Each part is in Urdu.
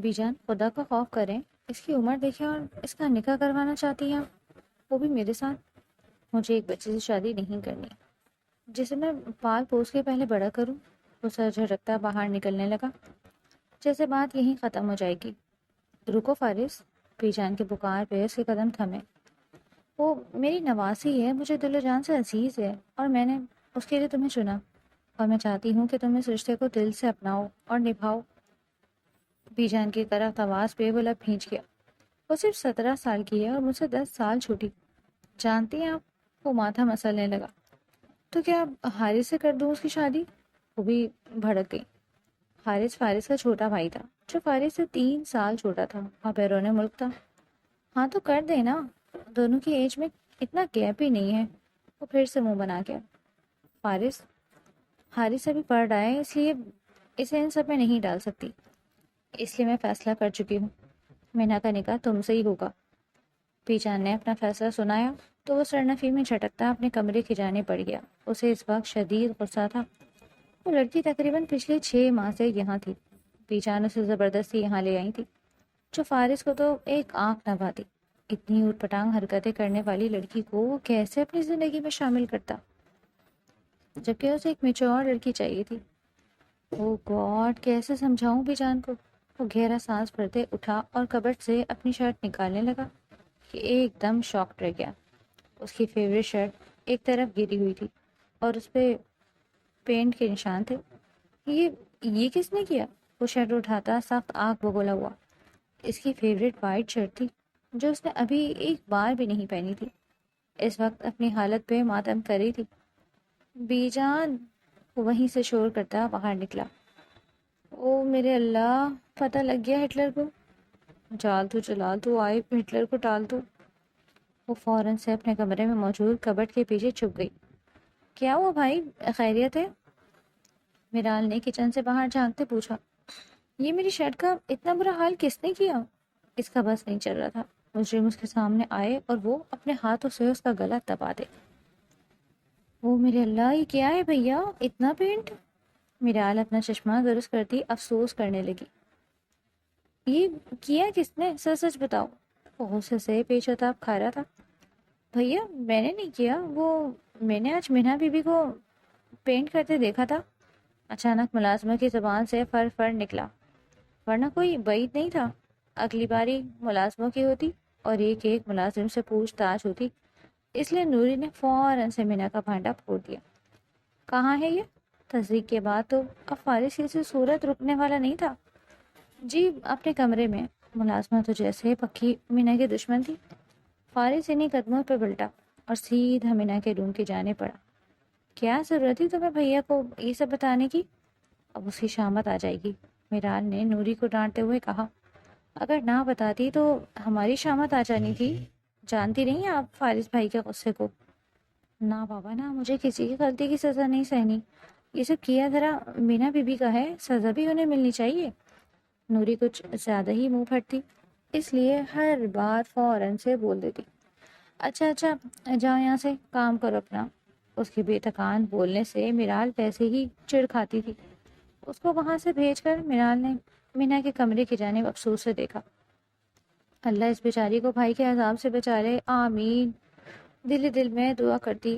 بی جان خدا کا خوف کریں، اس کی عمر دیکھیں اور اس کا نکاح کروانا چاہتی ہیں، وہ بھی میرے ساتھ۔ مجھے ایک بچے سے شادی نہیں کرنی جسے میں پال پوس کے پہلے بڑا کروں۔ وہ سر جھٹکتا باہر نکلنے لگا جیسے بات یہیں ختم ہو جائے گی۔ رکو فارس، بی جان کے پکار پہ اس کے قدم تھمے۔ وہ میری نواسی ہے، مجھے دل و جان سے عزیز ہے، اور میں نے اس کے لیے تمہیں چنا، اور میں چاہتی ہوں کہ تم اس رشتے کو دل سے اپناؤ اور نبھاؤ۔ بی جان کی طرف آواز پہ وہ لب بھینچ گیا۔ وہ صرف 17 سال کی ہے اور مجھ سے 10 سال چھوٹی۔ جانتی ہیں آپ، وہ ماتھا مسلنے لگا۔ تو کیا حارث سے کر دوں اس کی شادی؟ وہ بھی بھڑک گئی۔ حارث فارس کا چھوٹا بھائی تھا جو فارس سے 3 سال چھوٹا تھا اور بیرون ملک تھا۔ ہاں تو کر دے نا، دونوں کی ایج میں اتنا گیپ ہی نہیں ہے۔ وہ پھر سے منہ بنا گیا۔ فارس، حارث ابھی پڑھ رہا ہے، اس لیے اسے ان سب میں نہیں ڈال سکتی، اس لیے میں فیصلہ کر چکی ہوں، مینا کا نکاح تم سے ہی ہوگا۔ پی جان نے اپنا فیصلہ سنایا تو وہ سرنفی میں جھٹکتا اپنے کمرے کی جانے پڑ گیا۔ اسے اس وقت شدید غصہ تھا۔ وہ لڑکی تقریباً پچھلے 6 ماہ سے یہاں تھی۔ پی جان اسے زبردستی یہاں لے آئی تھی، جو فارس کو تو ایک آنکھ نہ بھاتی۔ اتنی اوٹ پٹانگ حرکتیں کرنے والی لڑکی کو وہ کیسے اپنی زندگی میں شامل کرتا، جبکہ اسے ایک میچور لڑکی چاہیے تھی۔ او گاڈ، کیسے سمجھاؤں پی جان کو؟ وہ گہرا سانس بھرتے اٹھا اور کبٹ سے اپنی شرٹ نکالنے لگا کہ ایک دم شاکڈ رہ گیا۔ اس کی فیوریٹ شرٹ ایک طرف گری ہوئی تھی اور اس پہ پینٹ کے نشان تھے۔ یہ کس نے کیا؟ وہ شرٹ اٹھاتا سخت آنکھ بگولا ہوا۔ اس کی فیوریٹ وائٹ شرٹ تھی جو اس نے ابھی ایک بار بھی نہیں پہنی تھی۔ اس وقت اپنی حالت پہ ماتم کر رہی تھی۔ بی جان، وہ وہیں سے شور کرتا باہر نکلا۔ او میرے اللہ، پتہ لگ گیا ہٹلر کو۔ جال تو چلا تو آئے ہٹلر کو ٹال دو۔ وہ فوراً سے اپنے کمرے میں موجود کبٹ کے پیچھے چھپ گئی۔ کیا ہوا بھائی، خیریت ہے؟ میرال نے کچن سے باہر جھانکتے پوچھا۔ یہ میری شرٹ کا اتنا برا حال کس نے کیا؟ اس کا بس نہیں چل رہا تھا۔ مجرم اس کے سامنے آئے اور وہ اپنے ہاتھوں سے اس کا گلا دبا دے۔ او میرے اللہ، یہ کیا ہے بھیا، اتنا پینٹ؟ میرال اپنا چشمہ درست کرتی افسوس کرنے لگی۔ یہ کیا کس نے، سچ بتاؤ۔ وہ غصے سے پیچ و تاب کھا رہا تھا۔ بھیا میں نے نہیں کیا، وہ میں نے آج مینا بی بی کو پینٹ کرتے دیکھا تھا۔ اچانک ملازمہ کی زبان سے فر فر نکلا، ورنہ کوئی بعید نہیں تھا۔ اگلی باری ملازموں کی ہوتی اور ایک ایک ملازم سے پوچھ تاچھ ہوتی، اس لیے نوری نے فوراً سے مینا کا بھانڈا پھوڑ دیا۔ کہاں ہے یہ؟ تصدیق کے بعد تو اب فارس کی سے صورت رکنے والا نہیں تھا۔ جی اپنے کمرے میں۔ ملازمہ تو جیسے پکی مینا کی دشمن تھی۔ فارس انہیں قدموں پہ پلٹا اور سیدھا مینا کے روم کی جانے پڑا۔ کیا ضرورت تھی تمہیں بھیا کو یہ سب بتانے کی؟ اب اس کی شامت آ جائے گی، میرال نے نوری کو ڈانٹتے ہوئے کہا۔ اگر نہ بتاتی تو ہماری شامت آ جانی تھی۔ جانتی نہیں آپ فارس بھائی کے غصے کو؟ نہ بابا نہ، مجھے کسی کی غلطی کی سزا نہیں سہنی۔ یہ سب کیا ذرا مینا بی بی کا ہے، سزا بھی انہیں ملنی چاہیے۔ نوری کچھ زیادہ ہی منہ پھٹتی، اس لیے ہر بات فوراً سے بول دیتی۔ اچھا جاؤ یہاں سے، کام کرو اپنا۔ اس کی بے تکان بولنے سے میرال ویسے ہی چڑ کھاتی تھی۔ اس کو وہاں سے بھیج کر میرال نے مینا کے کمرے کی جانب افسوس سے دیکھا۔ اللہ اس بیچاری کو بھائی کے عذاب سے بچا لے، آمین۔ دل ہی دل میں دعا کرتی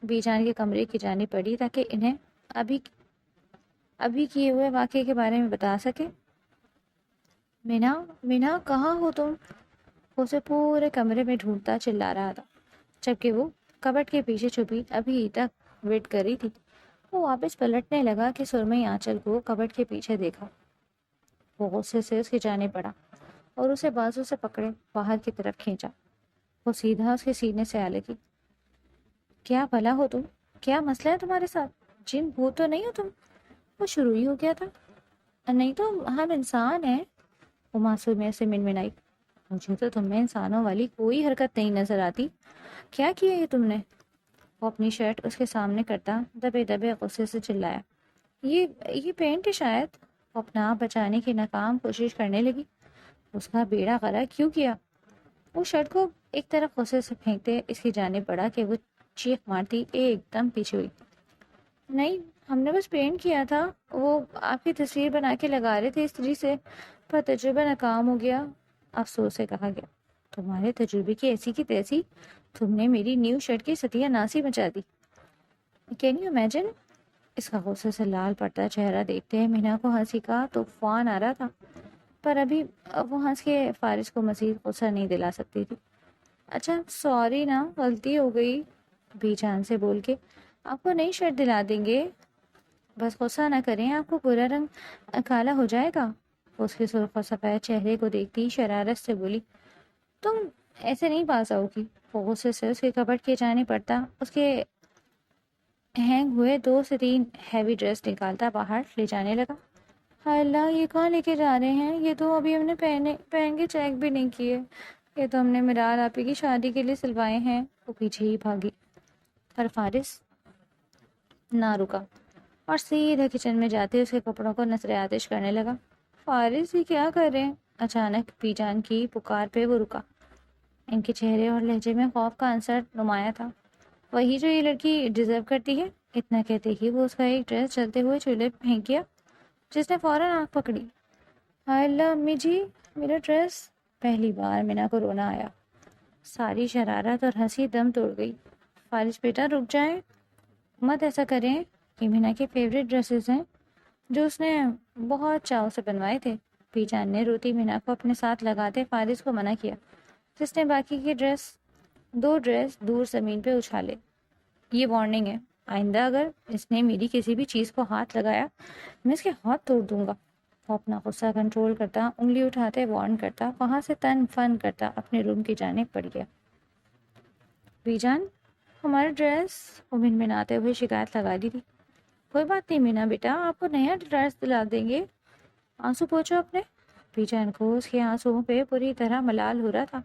بی جان کے کمرے کی جانب پڑی تاکہ انہیں ابھی کیے ہوئے واقعے کے بارے میں بتا سکے۔ مینا کہاں ہو تم؟ اسے پورے کمرے میں ڈھونڈتا چلا رہا تھا، جبکہ وہ کبٹ کے پیچھے چھپی ابھی تک ویٹ کر رہی تھی۔ وہ واپس پلٹنے لگا کہ سرمئی آنچل کو کبٹ کے پیچھے دیکھا۔ وہ غصے سے اس کی جانب پڑا اور اسے بازو سے پکڑے باہر کی طرف کھینچا۔ وہ سیدھا اس کے سینے سے آ لگی۔ کیا بھلا ہو تم؟ کیا مسئلہ ہے تمہارے ساتھ؟ جن بھوت تو نہیں ہو تم؟ وہ شروع ہی ہو گیا تھا۔ نہیں تو ہم انسان ہیں، وہ معصومیت سے منمنائی۔ مجھے تو تم میں انسانوں والی کوئی حرکت نہیں نظر آتی، کیا کیا یہ تم نے؟ وہ اپنی شرٹ اس کے سامنے کرتا دبے دبے غصے سے چلایا۔ یہ پینٹ ہے شاید۔ وہ اپنا آپ بچانے کی ناکام کوشش کرنے لگی۔ اس کا بیڑا غرق کیوں کیا؟ وہ شرٹ کو ایک طرف غصے سے پھینکتے اس کی جانب بڑھا کہ وہ چیخ مارتی ایک دم پیچھے ہوئی۔ نہیں، ہم نے بس پینٹ کیا تھا، وہ آپ کی تصویر بنا کے لگا رہے تھے استری سے، پر تجربہ ناکام ہو گیا، افسوس سے کہا گیا۔ تمہارے تجربے کی ایسی کی تیسی، تم نے میری نیو شرٹ کی ستیہ ناسی مچا دی۔ Can you imagine? اس کا غصے سے لال پڑتا چہرہ دیکھتے ہیں مینا کو ہنسی کا طوفان آ رہا تھا، پر ابھی وہ ہنس کے فارس کو مزید غصہ نہیں دلا سکتی تھی۔ اچھا سوری نا، غلطی ہو گئی، بی جان سے بول کے آپ کو نئی شرٹ دلا دیں گے، بس غصہ نہ کریں، آپ کو پورا رنگ کالا ہو جائے گا۔ اس کے سرخ و سفید چہرے کو دیکھتی شرارت سے بولی، تم ایسے نہیں پاس آؤ گی۔ وہ غصے سے اس کے کپبورڈ کے جانے پڑتا، اس کے ہینگ ہوئے 2 سے 3 ہیوی ڈریس نکالتا باہر لے جانے لگا۔ ہائے اللہ، یہ کہاں لے کے جا رہے ہیں؟ یہ تو ابھی ہم نے پہن کے چیک بھی نہیں کیے، یہ تو ہم نے مرال آپی کی شادی کے لیے سلوائے ہیں۔ وہ پیچھے ہی بھاگی، پر فارس نہ رکا اور سیدھا کچن میں جاتے اس کے کپڑوں کو نظر آتش کرنے لگا۔ فارس یہ کیا کر رہے ہیں؟ اچانک پی جان کی پکار پہ وہ رکا، ان کے چہرے اور لہجے میں خوف کا عنصر نمایاں تھا۔ وہی جو یہ لڑکی ڈیزرو کرتی ہے۔ اتنا کہتے ہی وہ اس کا ایک ڈریس چلتے ہوئے چولہے پھینک گیا، جس نے فوراً آنکھ پکڑی۔ ہائے اللہ امی جی، میرا ڈریس! پہلی بار مینا کو رونا آیا، ساری شرارت اور ہنسی دم توڑ گئی۔ فارس بیٹا رک جائیں، مت ایسا کریں، یہ مینا کے فیوریٹ ڈریسز ہیں جو اس نے بہت چاؤ سے بنوائے تھے۔ پی جان نے روتی مینا کو اپنے ساتھ لگاتے فارس کو منع کیا، جس نے باقی کے 2 ڈریس دور زمین پہ اچھالے۔ یہ وارننگ ہے، آئندہ اگر اس نے میری کسی بھی چیز کو ہاتھ لگایا میں اس کے ہاتھ توڑ دوں گا۔ وہ اپنا غصہ کنٹرول کرتا، انگلی اٹھاتے وارن کرتا، وہاں سے تن فن کرتا اپنے روم کی جانب پڑ گیا۔ بی جان ہمارا ڈریس، وہ منمناتے ہوئے شکایت لگا دی تھی۔ کوئی بات نہیں مینا بیٹا، آپ کو نیا ڈریس دلا دیں گے، آنسو پوچھو اپنے۔ بی جان کو اس کے آنسوؤں پہ پوری طرح ملال ہو رہا تھا۔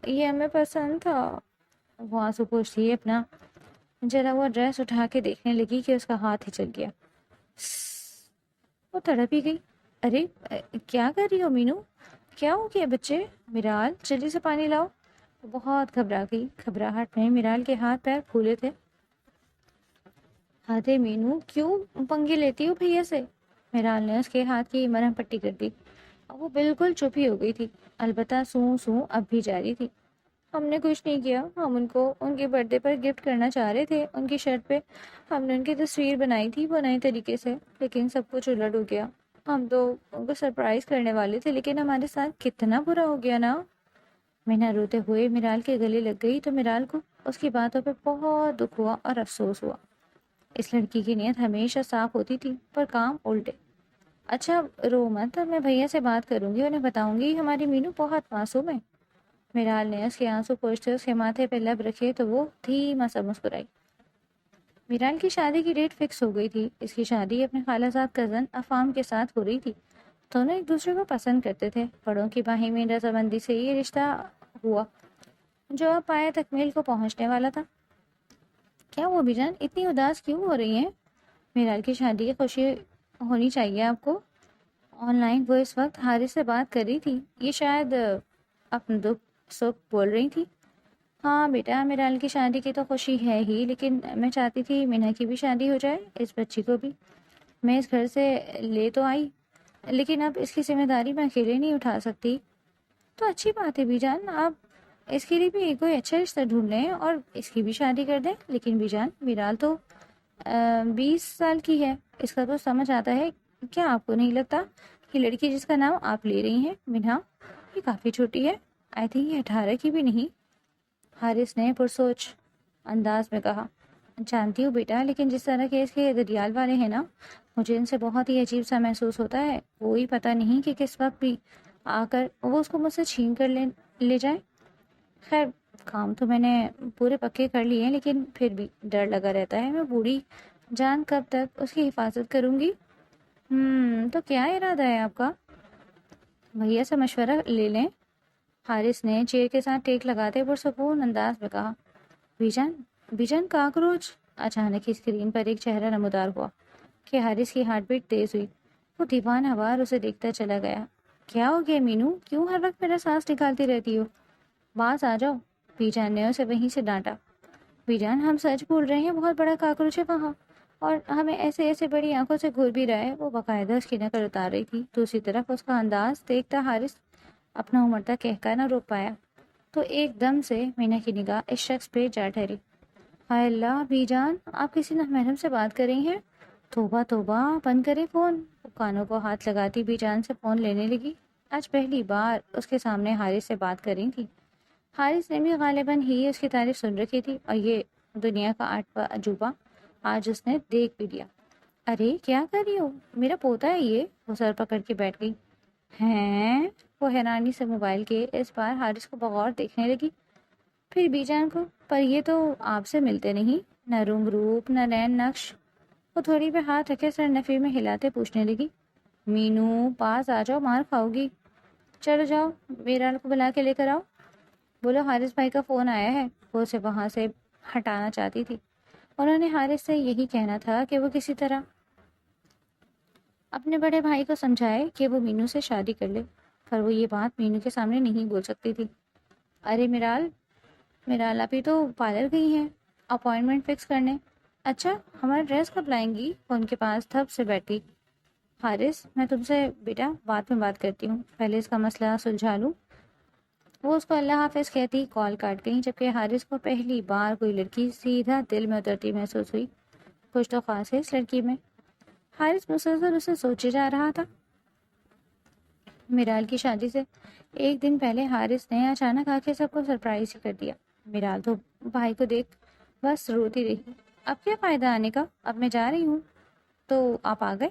یہ ہمیں پسند تھا۔ وہ آنسو پوچھتی اپنا جلا ہوا ڈریس اٹھا کے دیکھنے لگی کہ اس کا ہاتھ ہی چل گیا۔ وہ تڑپ ہی گئی۔ ارے کیا کر رہی ہو مینو؟ کیا ہو گیا بچے؟ میرال جلدی سے پانی لاؤ۔ وہ بہت گھبرا گئی، گھبراہٹ میں میرال کے ہاتھ پیر پھولے تھے۔ ہاتھے مینو کیوں پنگے لیتی ہو بھیا سے؟ میرال نے اس کے ہاتھ کی مرہم پٹی کر دی۔ وہ بالکل چپ ہی ہو گئی تھی، البتہ سوں سوں اب بھی جاری تھی۔ ہم نے کچھ نہیں کیا، ہم ان کو ان کے برتھ ڈے پر گفٹ کرنا چاہ رہے تھے۔ ان کی شرٹ پہ ہم نے ان کی تصویر بنائی تھی وہ نئے طریقے سے، لیکن سب کچھ الٹ ہو گیا۔ ہم تو ان کو سرپرائز کرنے والے تھے، لیکن ہمارے ساتھ کتنا برا ہو گیا نا۔ مینا روتے ہوئے میرال کے گلے لگ گئی تو میرال کو اس کی باتوں پہ بہت دکھ ہوا اور افسوس ہوا۔ اس لڑکی کی نیت ہمیشہ صاف ہوتی تھی، پر کام الٹے۔ اچھا رو مت، میں بھیا سے بات کروں گی، انہیں بتاؤں گی ہماری مینو بہت معصوم ہے۔ میرال نے اس کے آنسو پوچھتے اس کے ماتھے پہ لب رکھے تو وہ دھیما سا مسکرائی۔ میرال کی شادی کی ڈیٹ فکس ہو گئی تھی۔ اس کی شادی اپنے خالہ زاد کزن افام کے ساتھ ہو رہی تھی۔ دونوں ایک دوسرے کو پسند کرتے تھے۔ بڑوں کی باہمی رضامندی سے یہ رشتہ ہوا جو اب پایہ تکمیل کو پہنچنے والا تھا۔ کیا وہ بھی جان اتنی اداس کیوں ہو رہی ہیں؟ میرال کی شادی کی خوشی ہونی چاہیے آپ کو۔ آن لائن وہ اس وقت حارث سے بات کر رہی تھی، یہ شاید اپنا دکھ سکھ بول رہی تھی۔ ہاں بیٹا، میرال کی شادی کی تو خوشی ہے ہی، لیکن میں چاہتی تھی مینا کی بھی شادی ہو جائے، اس بچی کو بھی میں اس گھر سے لے تو آئی، لیکن اب اس کی ذمہ داری میں اکیلے نہیں اٹھا سکتی۔ تو اچھی بات ہے بی جان، آپ اس کے لیے بھی کوئی اچھا رشتہ ڈھونڈ لیں اور اس کی بھی شادی کر دیں۔ لیکن بی جان میرال تو 20 سال کی ہے، اس کا تو سمجھ آتا ہے، کیا آپ کو نہیں لگتا؟ یہ لڑکی جس کا نام آپ لے رہی ہیں منہا، یہ کافی چھوٹی ہے، آئی تھنک یہ 18 کی بھی نہیں۔ حارث نے پرسوچ انداز میں کہا۔ جانتی ہوں بیٹا، لیکن جس طرح کے اس کے ددیال والے ہیں نا، مجھے ان سے بہت ہی عجیب سا محسوس ہوتا ہے۔ کوئی پتہ نہیں کہ کس وقت بھی آ کر وہ اس کو مجھ سے چھین کر لے جائیں۔ خیر کام تو میں نے پورے پکے کر لیے ہیں، لیکن پھر بھی ڈر لگا رہتا ہے، میں بوڑھی جان کب تک اس کی حفاظت کروں گی۔ تو کیا ارادہ ہے آپ کا؟ بھیا سے مشورہ لے لیں۔ حارث نے چیئر کے ساتھ ٹیک لگاتے پرسکون انداز میں کہا۔ بیجن کاکروچ! اچانک ہی اسکرین پر ایک چہرہ نمودار ہوا کہ حارث کی ہارٹ بیٹ تیز ہوئی۔ وہ دیوانہ وار اسے دیکھتا چلا گیا۔ کیا ہو گیا مینو؟ کیوں ہر وقت میرا سانس نکالتی رہتی ہو؟ باز آ جاؤ، بیجان نے اسے وہیں سے ڈانٹا۔ بیجان ہم سچ بول رہے ہیں، بہت بڑا کاکروچ ہے وہاں۔ اور ہمیں ایسے ایسے بڑی آنکھوں سے گھور بھی رہا ہے۔ وہ باقاعدہ اس کی نقل اتار رہی تھی۔ دوسری طرف اس کا انداز دیکھتا حارث اپنا امڑتا کہہ کر نہ روک پایا تو ایک دم سے مینا کی نگاہ اس شخص پہ جا ٹھہری۔ ہائے اللہ بی جان، آپ کسی نامحرم سے بات کر رہی ہیں؟ توبہ توبہ، بند کرے فون۔ وہ کانوں کو ہاتھ لگاتی بی جان سے فون لینے لگی۔ آج پہلی بار اس کے سامنے حارث سے بات کر رہی تھی۔ حارث نے بھی غالباً ہی اس کی تعریف سن رکھی تھی اور یہ دنیا کا آٹھواں عجوبہ آج اس نے دیکھ بھی لیا۔ ارے کیا کر رہی ہو؟ میرا پوتا ہے یہ۔ وہ سر پکڑ کے بیٹھ گئی۔ ہیں؟ وہ حیرانی سے موبائل کے اس بار حارث کو بغور دیکھنے لگی، پھر بی جان کو۔ پر یہ تو آپ سے ملتے نہیں، نہ رنگ روپ نہ نین نقش۔ وہ تھوڑی پہ ہاتھ رکھے سر نفی میں ہلاتے پوچھنے لگی، مینو پاس آ جاؤ، مار کھاؤ گی۔ چلو جاؤ، میرا کو بلا کے لے کر آؤ۔ بولو حارث بھائی کا فون آیا ہے۔ وہ اسے وہاں سے ہٹانا چاہتی تھی۔ انہوں نے حارث سے یہی کہنا تھا کہ وہ کسی طرح اپنے بڑے بھائی کو سمجھائے کہ وہ مینو سے شادی کر لے، پر وہ یہ بات مینو کے سامنے نہیں بول سکتی تھی۔ ارے میرال ابھی تو پارلر گئی ہیں اپوائنٹمنٹ فکس کرنے۔ اچھا، ہمارا ڈریس کب لائیں گی؟ وہ ان کے پاس دھپ سے بیٹھی۔ حارث، میں تم سے بیٹا بعد میں بات کرتی ہوں، پہلے اس کا مسئلہ سلجھا لوں۔ وہ اس کو اللہ حافظ کہتی کال کاٹ گئی، جبکہ حارث کو پہلی بار کوئی لڑکی سیدھا دل میں اترتی محسوس ہوئی۔ کچھ تو خاص ہے اس لڑکی میں۔ حارث مسلسل اسے سوچے جا رہا تھا۔ میرال کی شادی سے ایک دن پہلے حارث نے اچانک آ کے سب کو سرپرائز ہی کر دیا۔ میرال تو بھائی کو دیکھ بس روتی رہی۔ اب کیا فائدہ آنے کا، اب میں جا رہی ہوں۔ تو آپ آ گئے؟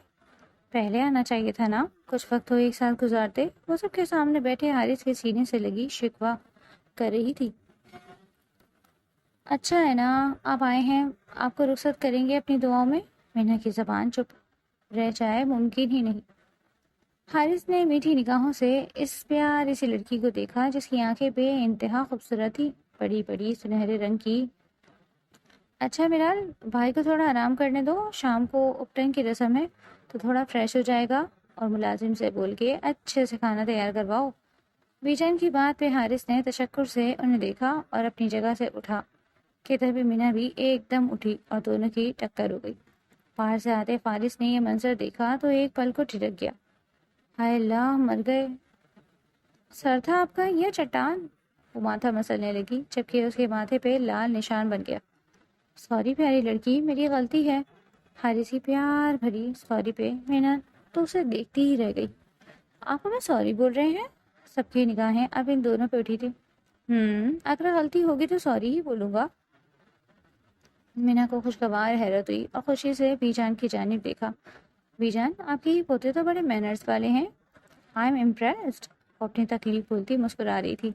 پہلے آنا چاہیے تھا نا، کچھ وقت تو ایک ساتھ گزارتے۔ وہ سب کے سامنے بیٹھے حارث کے سینے سے لگی شکوہ کر رہی تھی۔ اچھا ہے نا آپ آئے ہیں، آپ کو رخصت کریں گے اپنی دعاؤں میں۔ مینا کی زبان چپ رہ جائے ممکن ہی نہیں۔ حارث نے میٹھی نگاہوں سے اس پیاری سی لڑکی کو دیکھا جس کی آنکھیں بے انتہا خوبصورت تھی، بڑی بڑی سنہرے رنگ کی۔ اچھا میرال، بھائی کو تھوڑا آرام کرنے دو، شام کو اپٹن کی رسم ہے تو تھوڑا فریش ہو جائے گا، اور ملازم سے بول کے اچھے سے کھانا تیار کرواؤ۔ بیجان کی بات پہ حارث نے تشکر سے انہیں دیکھا اور اپنی جگہ سے اٹھا کہ تبھی مینا بھی ایک دم اٹھی اور دونوں کی ٹکر ہو گئی۔ باہر سے آتے فارس نے یہ منظر دیکھا تو ایک پل کو ٹھٹک گیا۔ ہائے اللہ، مر گئے۔ سر تھا آپ کا یا چٹان؟ وہ ماتھا مسلنے لگی، جبکہ اس کے ماتھے پہ لال نشان بن گیا۔ سوری پیاری لڑکی، میری غلطی ہے۔ حارث کی پیار بھری سوری پہ مینا تو اسے دیکھتی ہی رہ گئی۔ آپ ہمیں سوری بول رہے ہیں؟ سب کی نگاہیں اب ان دونوں پہ اٹھی تھی۔ اگر غلطی ہوگی تو سوری ہی بولوں گا۔ مینا کو خوشگوار حیرت ہوئی اور خوشی سے بی جان کی جانب دیکھا۔ بی جان، آپ کے پوتے تو بڑے مینرز والے ہیں۔ I am impressed. وہ اپنی تکلیف بھولتی مسکرا رہی تھی۔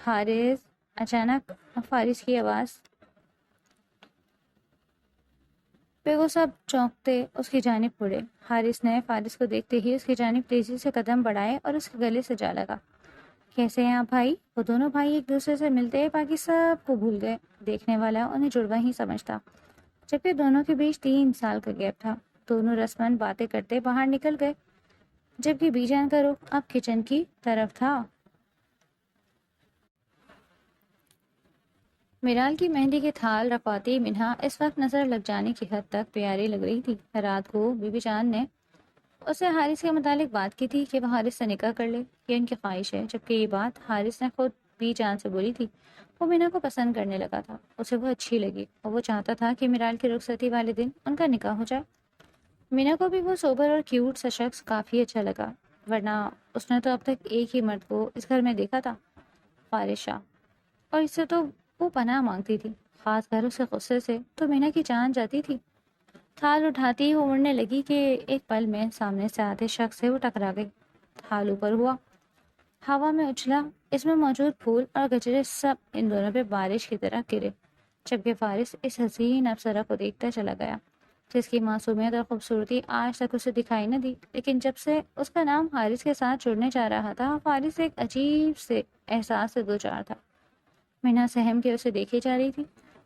حارث، اچانک فارس کی آواز پہ وہ سب چونکتے اس کی جانب مڑے۔ حارث نے فارس کو دیکھتے ہی اس کی جانب تیزی سے قدم بڑھائے اور اس کے گلے سے جا لگا۔ کیسے ہیں آپ بھائی؟ وہ دونوں بھائی ایک دوسرے سے ملتے باقی سب کو بھول گئے۔ دیکھنے والا انہیں جڑوا ہی سمجھتا، جبکہ دونوں کے بیچ 3 سال کا گیپ تھا۔ دونوں رسماً باتیں کرتے باہر نکل گئے، جبکہ بی جان کا رخ اب کچن کی طرف تھا۔ میرال کی مہندی کے تھال رفاتی منہا اس وقت نظر لگ جانے کی حد تک پیاری لگ رہی تھی۔ رات کو بی بی جان نے اسے حارث کے متعلق بات کی تھی کہ وہ حارث سے نکاح کر لے، یہ ان کی خواہش ہے، جبکہ یہ بات حارث نے خود بی جان سے بولی تھی۔ وہ مینا کو پسند کرنے لگا تھا، اسے وہ اچھی لگی اور وہ چاہتا تھا کہ میرال کی رخصتی والے دن ان کا نکاح ہو جائے۔ مینا کو بھی وہ سوبر اور کیوٹ سا شخص کافی اچھا لگا، ورنہ اس نے تو اب تک ایک ہی مرد کو اس گھر میں دیکھا تھا، فارس شاہ، اور اس سے تو وہ پناہ مانگتی تھی، خاص کر اس کے غصے سے تو مینا کی جان جاتی تھی۔ تھال اٹھاتی وہ مڑنے لگی کہ ایک پل میں سامنے سے آتے شخص سے وہ ٹکرا گئی۔ تھال اوپر ہوا، ہوا میں اچھلا، اس میں موجود پھول اور گجرے سب ان دونوں پہ بارش کی طرح گرے، جبکہ فارس اس حسین افسرہ کو دیکھتا چلا گیا جس کی معصومیت اور خوبصورتی آج تک اسے دکھائی نہ دی۔ لیکن جب سے اس کا نام حارث کے ساتھ جڑنے جا رہا تھا، فارس ایک عجیب سے احساس سے دوچار تھا۔ مینا سہم کے اسے دیکھی جا رہی تھی،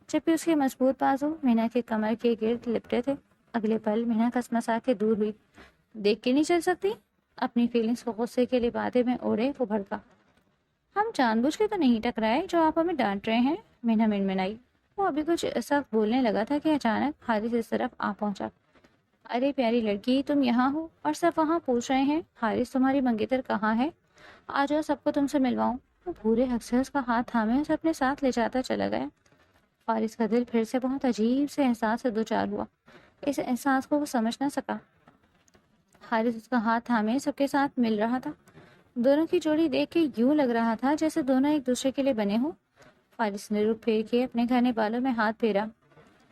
جبکہ اس کے مضبوط بازو مینا کے کمر کے گرد لپٹے تھے۔ اگلے پل مینا کسمسا کے دور ہوئی۔ دیکھ کے نہیں چل سکتی؟ اپنی فیلنگز کو غصے کے لبادے میں اوڑے وہ بھڑکا۔ ہم جان بوجھ کے تو نہیں ٹکرائے جو آپ ہمیں ڈانٹ رہے ہیں، مینا منمنائی۔ وہ ابھی کچھ سخت بولنے لگا تھا کہ اچانک حارث اس طرف آ پہنچا۔ ارے پیاری لڑکی، تم یہاں ہو اور سب وہاں پوچھ رہے ہیں حارث تمہاری منگیتر کہاں ہے؟ آ جاؤ، سب کو تم سے ملواؤں۔ وہ پورے حق سے اس کا ہاتھ تھامے اسے اپنے ساتھ لے جاتا چلا گیا۔ حارث کا دل پھر سے بہت عجیب سے احساس سے دوچار ہوا۔ اس احساس کو وہ سمجھ نہ سکا۔ حارث اس کا ہاتھ تھامے سب کے ساتھ مل رہا تھا۔ دونوں کی جوڑی دیکھ کے یوں لگ رہا تھا جیسے دونوں ایک دوسرے کے لیے بنے ہوں۔ حارث نے رخ پھیر کے اپنے گھنے بالوں میں ہاتھ پھیرا۔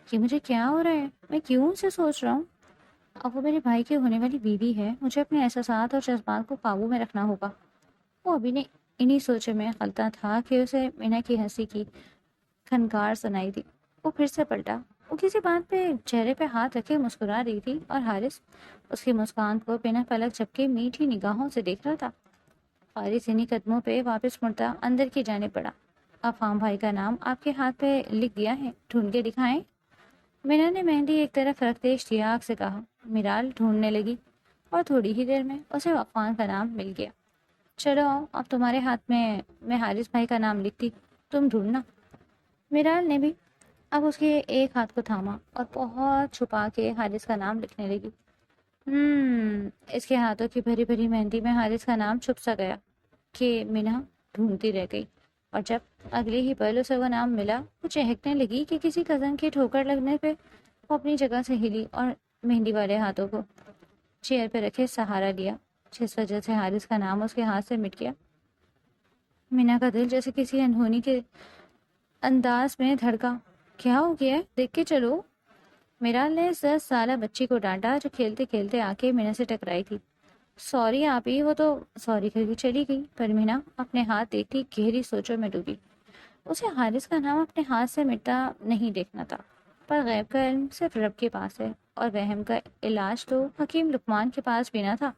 کہ مجھے کیا ہو رہا ہے؟ میں کیوں اسے سوچ رہا ہوں؟ اب وہ میرے بھائی کی ہونے والی بیوی ہے، مجھے اپنے احساسات اور جذبات کو قابو میں رکھنا ہوگا۔ وہ ابھی نے انہی سوچے میں غلطہ تھا کہ اسے مینا کی ہنسی کی کھنکار سنائی دی۔ وہ پھر سے پلٹا۔ وہ کسی بات پہ چہرے پہ ہاتھ رکھے مسکرا رہی تھی اور حارث اس کی مسکان کو بنا پلک جھپکے میٹھی نگاہوں سے دیکھ رہا تھا۔ حارث انہی قدموں پہ واپس مڑتا اندر کی جانب پڑا۔ افہام بھائی کا نام آپ کے ہاتھ پہ لکھ دیا ہے، ڈھونڈ کے دکھائیں؟ مینا نے مہندی ایک طرف رکھتے اشتیاق سے کہا۔ میرال ڈھونڈنے لگی اور تھوڑی ہی دیر میں اسے عفان کا نام مل گیا۔ چلو آؤ، اب تمہارے ہاتھ میں حارث بھائی کا نام لکھتی، تم ڈھونڈنا۔ میرال نے بھی اب اس کے ایک ہاتھ کو تھاما اور بہت چھپا کے حارث کا نام لکھنے لگی۔ اس کے ہاتھوں کی بھری بھری مہندی میں حارث کا نام چھپ سا گیا کہ مینا ڈھونڈتی رہ گئی۔ اور جب اگلے ہی پل اسے وہ نام ملا، وہ چہکنے لگی کہ کسی قدم کی ٹھوکر لگنے پہ وہ اپنی جگہ سے ہلی اور مہندی والے ہاتھوں کو چیئر پہ رکھے سہارا لیا، جس وجہ سے حارث کا نام اس کے ہاتھ سے مٹ گیا۔ مینا کا دل جیسے کسی انہونی کے انداز میں دھڑکا۔ کیا ہو گیا ہے؟ دیکھ کے چلو۔ میرال نے 10 سالہ بچی کو ڈانٹا جو کھیلتے کھیلتے آ کے مینا سے ٹکرائی تھی۔ سوری آپ ہی، وہ تو سوری کر کے چلی گئی۔ پر مینا اپنے ہاتھ دیکھتی گہری سوچوں میں ڈوبی۔ اسے حارث کا نام اپنے ہاتھ سے مٹتا نہیں دیکھنا تھا، پر غیب کا علم صرف رب کے پاس ہے اور وہم کا علاج تو حکیم لقمان کے پاس بھی نہ تھا۔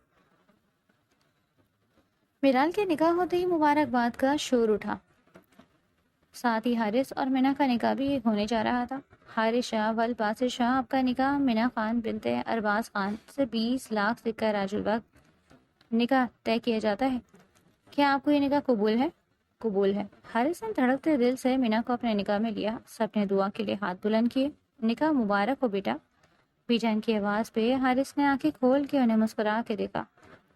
میرال کے نکاح ہوتے ہی مبارکباد کا شور اٹھا۔ ساتھ ہی حارث اور مینا کا نکاح بھی ہونے جا رہا تھا۔ حارث شاہ والباسط شاہ آپ کا نکاح مینا خان بنت ارباز خان سے 20 لاکھ سکہ راج الوقت نکاح طے کیا جاتا ہے۔ کیا آپ کو یہ نکاح قبول ہے؟ قبول ہے۔ حارث نے دھڑکتے دل سے مینا کو اپنے نکاح میں لیا۔ سب نے دعا کے لیے ہاتھ بلند کیے۔ نکاح مبارک ہو بیٹا۔ بی جان کی آواز پہ حارث نے آنکھیں کھول کے انہیں مسکرا کے دیکھا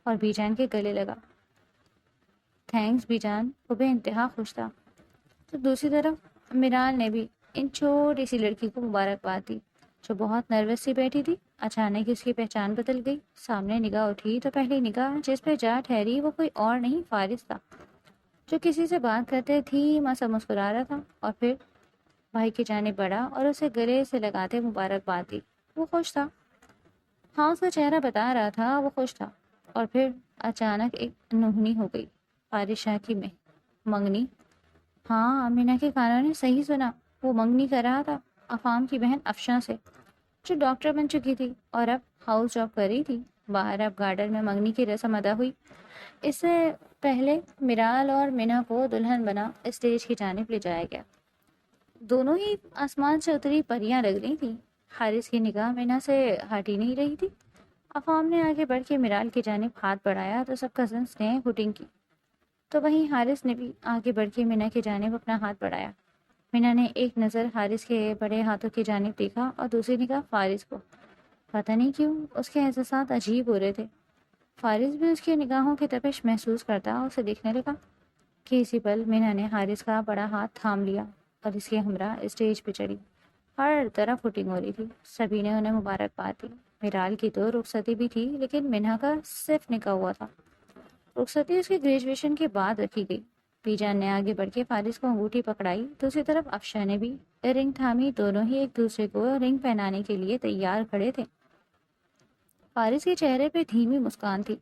اور بی جان کے گلے لگا۔ تھینکس بی جان۔ وہ بے انتہا خوش تھا۔ تو دوسری طرف میرال نے بھی ان چھوٹی سی لڑکی کو مبارکباد دی جو بہت نروس سی بیٹھی تھی۔ اچانک اس کی پہچان بدل گئی۔ سامنے نگاہ اٹھی تو پہلی نگاہ جس پہ جا ٹھہری وہ کوئی اور نہیں فارس تھا، جو کسی سے بات کرتے دھیما سا مسکرا رہا تھا اور پھر بھائی کی جانب بڑھا اور اسے گلے سے لگاتے مبارکباد دی۔ وہ خوش تھا، ہاں اس کا چہرہ بتا رہا تھا وہ خوش تھا۔ اور پھر اچانک ایک نوحنی ہو گئی۔ فارس شاہ کی منگنی۔ ہاں، امینا کے کانوں نے صحیح سنا، وہ منگنی کر رہا تھا افہام کی بہن افشاں سے، جو ڈاکٹر بن چکی تھی اور اب ہاؤس جاب کر رہی تھی۔ باہر اب گارڈن میں منگنی کی رسم ادا ہوئی۔ اس سے پہلے میرال اور مینا کو دلہن بنا اسٹیج کی جانب لے جایا گیا۔ دونوں ہی آسمان سے اتری پریاں لگ رہی تھیں۔ حارث کی نگاہ مینا سے ہٹ ہی نہیں رہی تھی۔ افہام نے آگے بڑھ کے میرال کی جانب ہاتھ بڑھایا تو سب کزنس نے ہوٹنگ کی، تو وہیں حارث نے بھی آگے بڑھ کے مینا کی جانب اپنا ہاتھ بڑھایا۔ مینا نے ایک نظر حارث کے بڑے ہاتھوں کی جانب دیکھا اور دوسری نگاہ فارس کو۔ پتہ نہیں کیوں اس کے احساسات عجیب ہو رہے تھے۔ فارس بھی اس کی نگاہوں کی تپش محسوس کرتا اور اسے دیکھنے لگا کہ اسی پل مینا نے حارث کا بڑا ہاتھ تھام لیا اور اس کے ہمراہ اسٹیج پہ چڑھی۔ ہر طرف ہوٹنگ ہو رہی تھی، سبھی نے انہیں مبارکباد دی۔ میرال کی تو رخصتی بھی تھی لیکن مینا کا صرف نکاح ہوا تھا۔ رخصتی اس کی گریجویشن کے بعد رکھی گئی۔ پی جان نے آگے بڑھ کے فارس کو انگوٹھی پکڑائی، دوسری طرف افشا نے بھی رنگ تھامی۔ دونوں ہی ایک دوسرے کو رنگ پہنانے کے لیے تیار کھڑے تھے۔ فارس کے چہرے پہ دھیمی مسکان تھی۔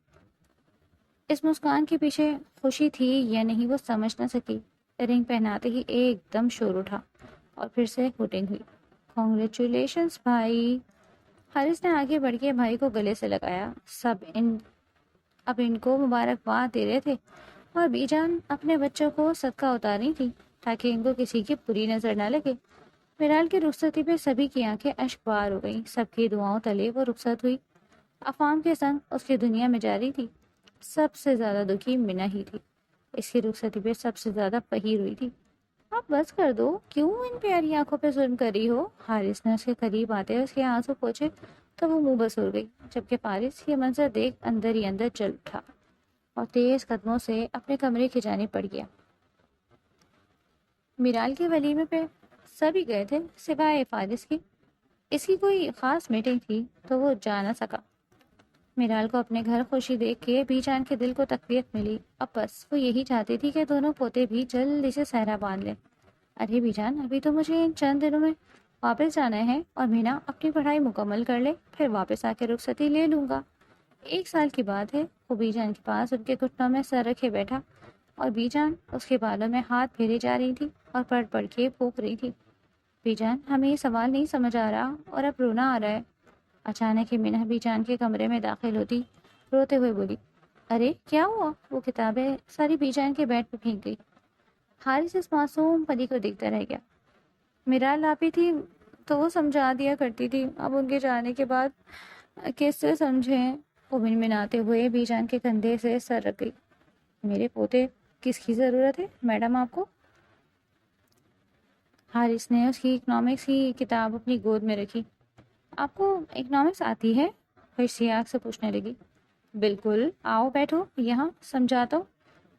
اس مسکان کے پیچھے خوشی تھی یا نہیں وہ سمجھ نہ سکی۔ رنگ پہناتے ہی ایک دم شور اٹھا اور پھر سے ہوٹنگ ہوئی۔ کانگریچولیشنز بھائی۔ حارث نے آگے بڑھ کے بھائی کو گلے سے لگایا۔ سب اب ان کو مبارکباد دے رہے تھے اور بی جان اپنے بچوں کو صدقہ اتاری تھی تاکہ ان کو کسی کی بری نظر نہ لگے۔ میرال کی رخصتی پہ سبھی کی آنکھیں اشک بار ہو گئیں۔ سب کی دعاؤں تلے وہ رخصت ہوئی۔ افہام کے سنگ اس کی دنیا میں جاری تھی۔ سب سے زیادہ دکھی مینا ہی تھی۔ اس کی رخصتی پہ سب سے زیادہ پہیر ہوئی تھی۔ آپ بس کر دو، کیوں ان پیاری آنکھوں پہ ظلم کر رہی ہو؟ حارث نے اس کے قریب آتے اس کے آنسو پوچھے تو وہ منہ بسور گئی، جبکہ فارس یہ منظر دیکھ اندر ہی اندر جل اٹھا اور تیز قدموں سے اپنے کمرے کی جانب بڑھ گیا۔ میرال کے ولیمے پہ سبھی گئے تھے سوائے فارس کی۔ اس کی کوئی خاص میٹنگ تھی تو وہ جا نہ سکا۔ میرال کو اپنے گھر خوشی دیکھ کے بی جان کے دل کو تقویت ملی۔ اب بس وہ یہی چاہتی تھی کہ دونوں پوتے بھی جلدی سے صحرا باندھ لیں۔ ارے بی جان، ابھی تو مجھے ان چند دنوں میں واپس جانا ہے اور مینا اپنی پڑھائی مکمل کر لے، پھر واپس آ کے رخصتی لے لوں گا۔ 1 سال کی بات ہے۔ وہ بی جان کے پاس ان کے گھٹنوں میں سر رکھے بیٹھا اور بی جان اس کے بالوں میں ہاتھ پھیرے جا رہی تھی اور پڑھ پڑھ کے پھونک رہی تھی۔ بی جان، ہمیں یہ سوال نہیں سمجھ آ رہا اور اب رونا آ رہا ہے۔ اچانک ہی مینا بی جان کے کمرے میں داخل ہوتی روتے ہوئے بولی، ارے کیا ہوا؟ وہ کتابیں ساری بی جان کے بیڈ پہ پھینک گئی۔ حارث اس معصوم پری کو دیکھتا رہ گیا۔ میرال لاپی تھی تو وہ سمجھا دیا کرتی تھی، اب ان کے جانے کے بعد کس سے سمجھیں؟ وہ منمناتے ہوئے بی جان کے کندھے سے سر رکھ گئی۔ میرے پوتے کس کی ضرورت ہے میڈم آپ کو؟ حارث نے اس کی اکنامکس کی کتاب اپنی گود میں رکھی۔ آپ کو اکنامکس آتی ہے؟ پھر سیاق سے پوچھنے لگی۔ بالکل، آؤ بیٹھو یہاں سمجھاتا ہوں۔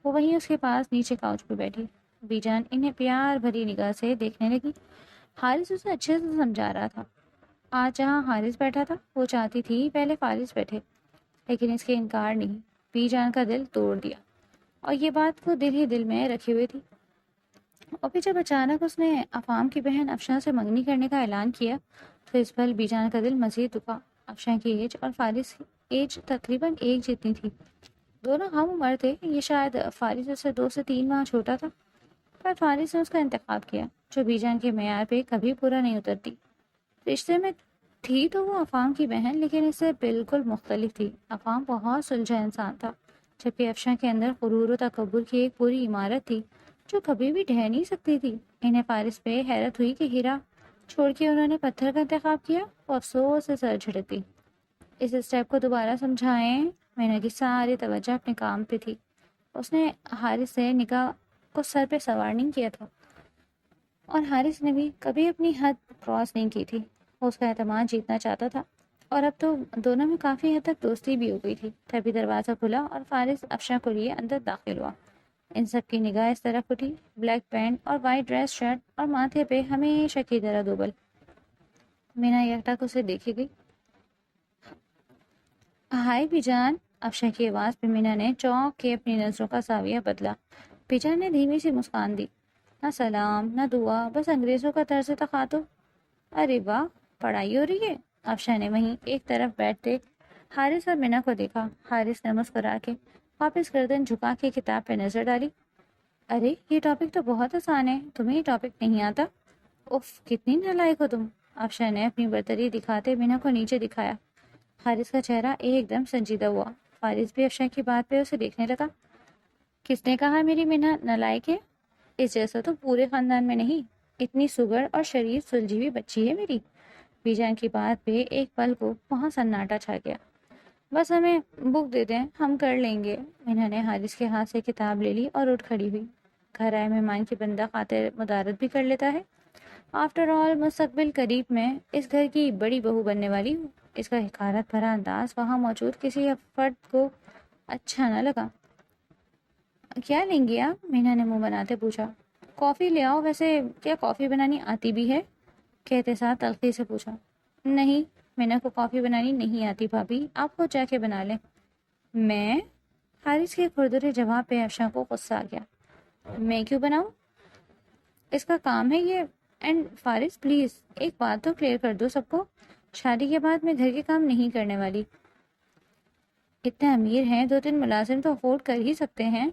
وہ وہیں اس کے پاس نیچے کاؤچ پہ بیٹھی۔ بی جان انہیں پیار بھری نگاہ سے دیکھنے لگی۔ حارث اسے اچھے سے سمجھا رہا تھا۔ آج جہاں حارث بیٹھا تھا وہ چاہتی تھی پہلے فارس بیٹھے، لیکن اس کے انکار نہیں، بی جان کا دل توڑ دیا اور یہ بات وہ دل ہی دل میں رکھی ہوئی تھی۔ اور پھر جب اچانک اس نے افام کی بہن افشاں سے منگنی کرنے کا اعلان کیا تو اس پل بی جان کا دل مزید دکھا۔ افشاں کی ایج اور فارس کی ایج تقریباً ایک جتنی تھی، دونوں ہم عمر تھے۔ یہ شاید فارس اس سے 2 سے 3 ماہ چھوٹا تھا، پر فارس نے اس کا انتخاب کیا جو بی جان کے معیار پہ کبھی پورا نہیں اترتی۔ رشتے میں تھی تو وہ افام کی بہن، لیکن اس سے بالکل مختلف تھی۔ افام بہت سلجھا انسان تھا، جبکہ افشاں کے اندر غرور و تکبر کی ایک پوری عمارت تھی جو کبھی بھی ڈھہ نہیں سکتی تھی۔ انہیں فارس پہ حیرت ہوئی کہ ہیرا چھوڑ کے انہوں نے پتھر کا انتخاب کیا۔ وہ افسوس سے سر جھٹکتی۔ اس اسٹیپ کو دوبارہ سمجھائیں۔ مینا کی ساری توجہ اپنے کام پہ تھی۔ اس نے حارث سے نکاح کو سر پہ سوار نہیں کیا تھا اور حارث نے بھی کبھی اپنی حد کراس نہیں کی تھی۔ وہ اس کا اعتماد جیتنا چاہتا تھا اور اب تو دونوں میں کافی حد تک دوستی بھی ہو گئی تھی۔ تبھی دروازہ کھلا اور فارس افشاں کو لیے اندر داخل ہوا۔ ان سب کی نگاہ اس طرف اٹھی، بلیک پینٹ اور وائٹ ڈریس شرٹ اور ماتھے پہ ہمیشہ کی طرح دوبل۔ مینا یکٹاک اسے دیکھے گئی۔ ہائی بی جان، افشاں کی آواز پہ مینا نے چونک کے اپنی نظروں کا زاویہ بدلا۔ بی جان نے دھیمی سی مسکان دی۔ نہ سلام نہ دعا، بس انگریزوں کا طرز تخاطب۔ ارے واہ، پڑھائی ہو رہی ہے؟ افشاں نے وہیں ایک طرف بیٹھتے حارث اور مینا کو دیکھا۔ حارث نے مسکرا کے واپس گردن جھکا کے کتاب پہ نظر ڈالی۔ ارے یہ ٹاپک تو بہت آسان ہے، تمہیں یہ ٹاپک نہیں آتا؟ اف، کتنی نالائق ہو تم۔ افشاں نے اپنی برتری دکھاتے مینا کو نیچے دکھایا۔ حارث کا چہرہ ایک دم سنجیدہ ہوا۔ فارس بھی افشاں کی بات پہ اسے دیکھنے لگا۔ کس نے کہا میری مینا نالائق ہے؟ اس جیسا تو پورے خاندان میں نہیں، اتنی سگر اور شریف سلجھی ہوئی بچی ہے میری۔ بی جان کی بات پہ ایک پل کو وہاں سناٹا چھا گیا۔ بس ہمیں بک دے دیں، ہم کر لیں گے۔ مینا نے حارث کے ہاتھ سے کتاب لے لی اور اٹھ کھڑی ہوئی۔ گھر آئے مہمان کی بندہ خاطر مدارت بھی کر لیتا ہے۔ آفٹر آل مستقبل قریب میں اس گھر کی بڑی بہو بننے والی ہوں۔ اس کا حقارت بھرا انداز وہاں موجود کسی فرد کو اچھا نہ لگا۔ کیا لیں گی آپ؟ مینا نے منہ بناتے پوچھا۔ کافی لے آؤ، ویسے کیا کافی بنانی آتی بھی ہے؟ کہتے ساتھ تلخی سے پوچھا۔ نہیں، مینا کو کافی بنانی نہیں آتی بھابھی، آپ خود جا کے بنا لیں۔ میں؟ حارث کے کھردرے جواب پہ افشاں کو غصہ آ گیا۔ میں کیوں بناؤں؟ اس کا کام ہے یہ۔ اینڈ فارس پلیز ایک بات تو کلیئر کر دو سب کو، شادی کے بعد میں گھر کے کام نہیں کرنے والی۔ اتنے امیر ہیں، 2-3 ملازم تو افورڈ کر ہی سکتے ہیں۔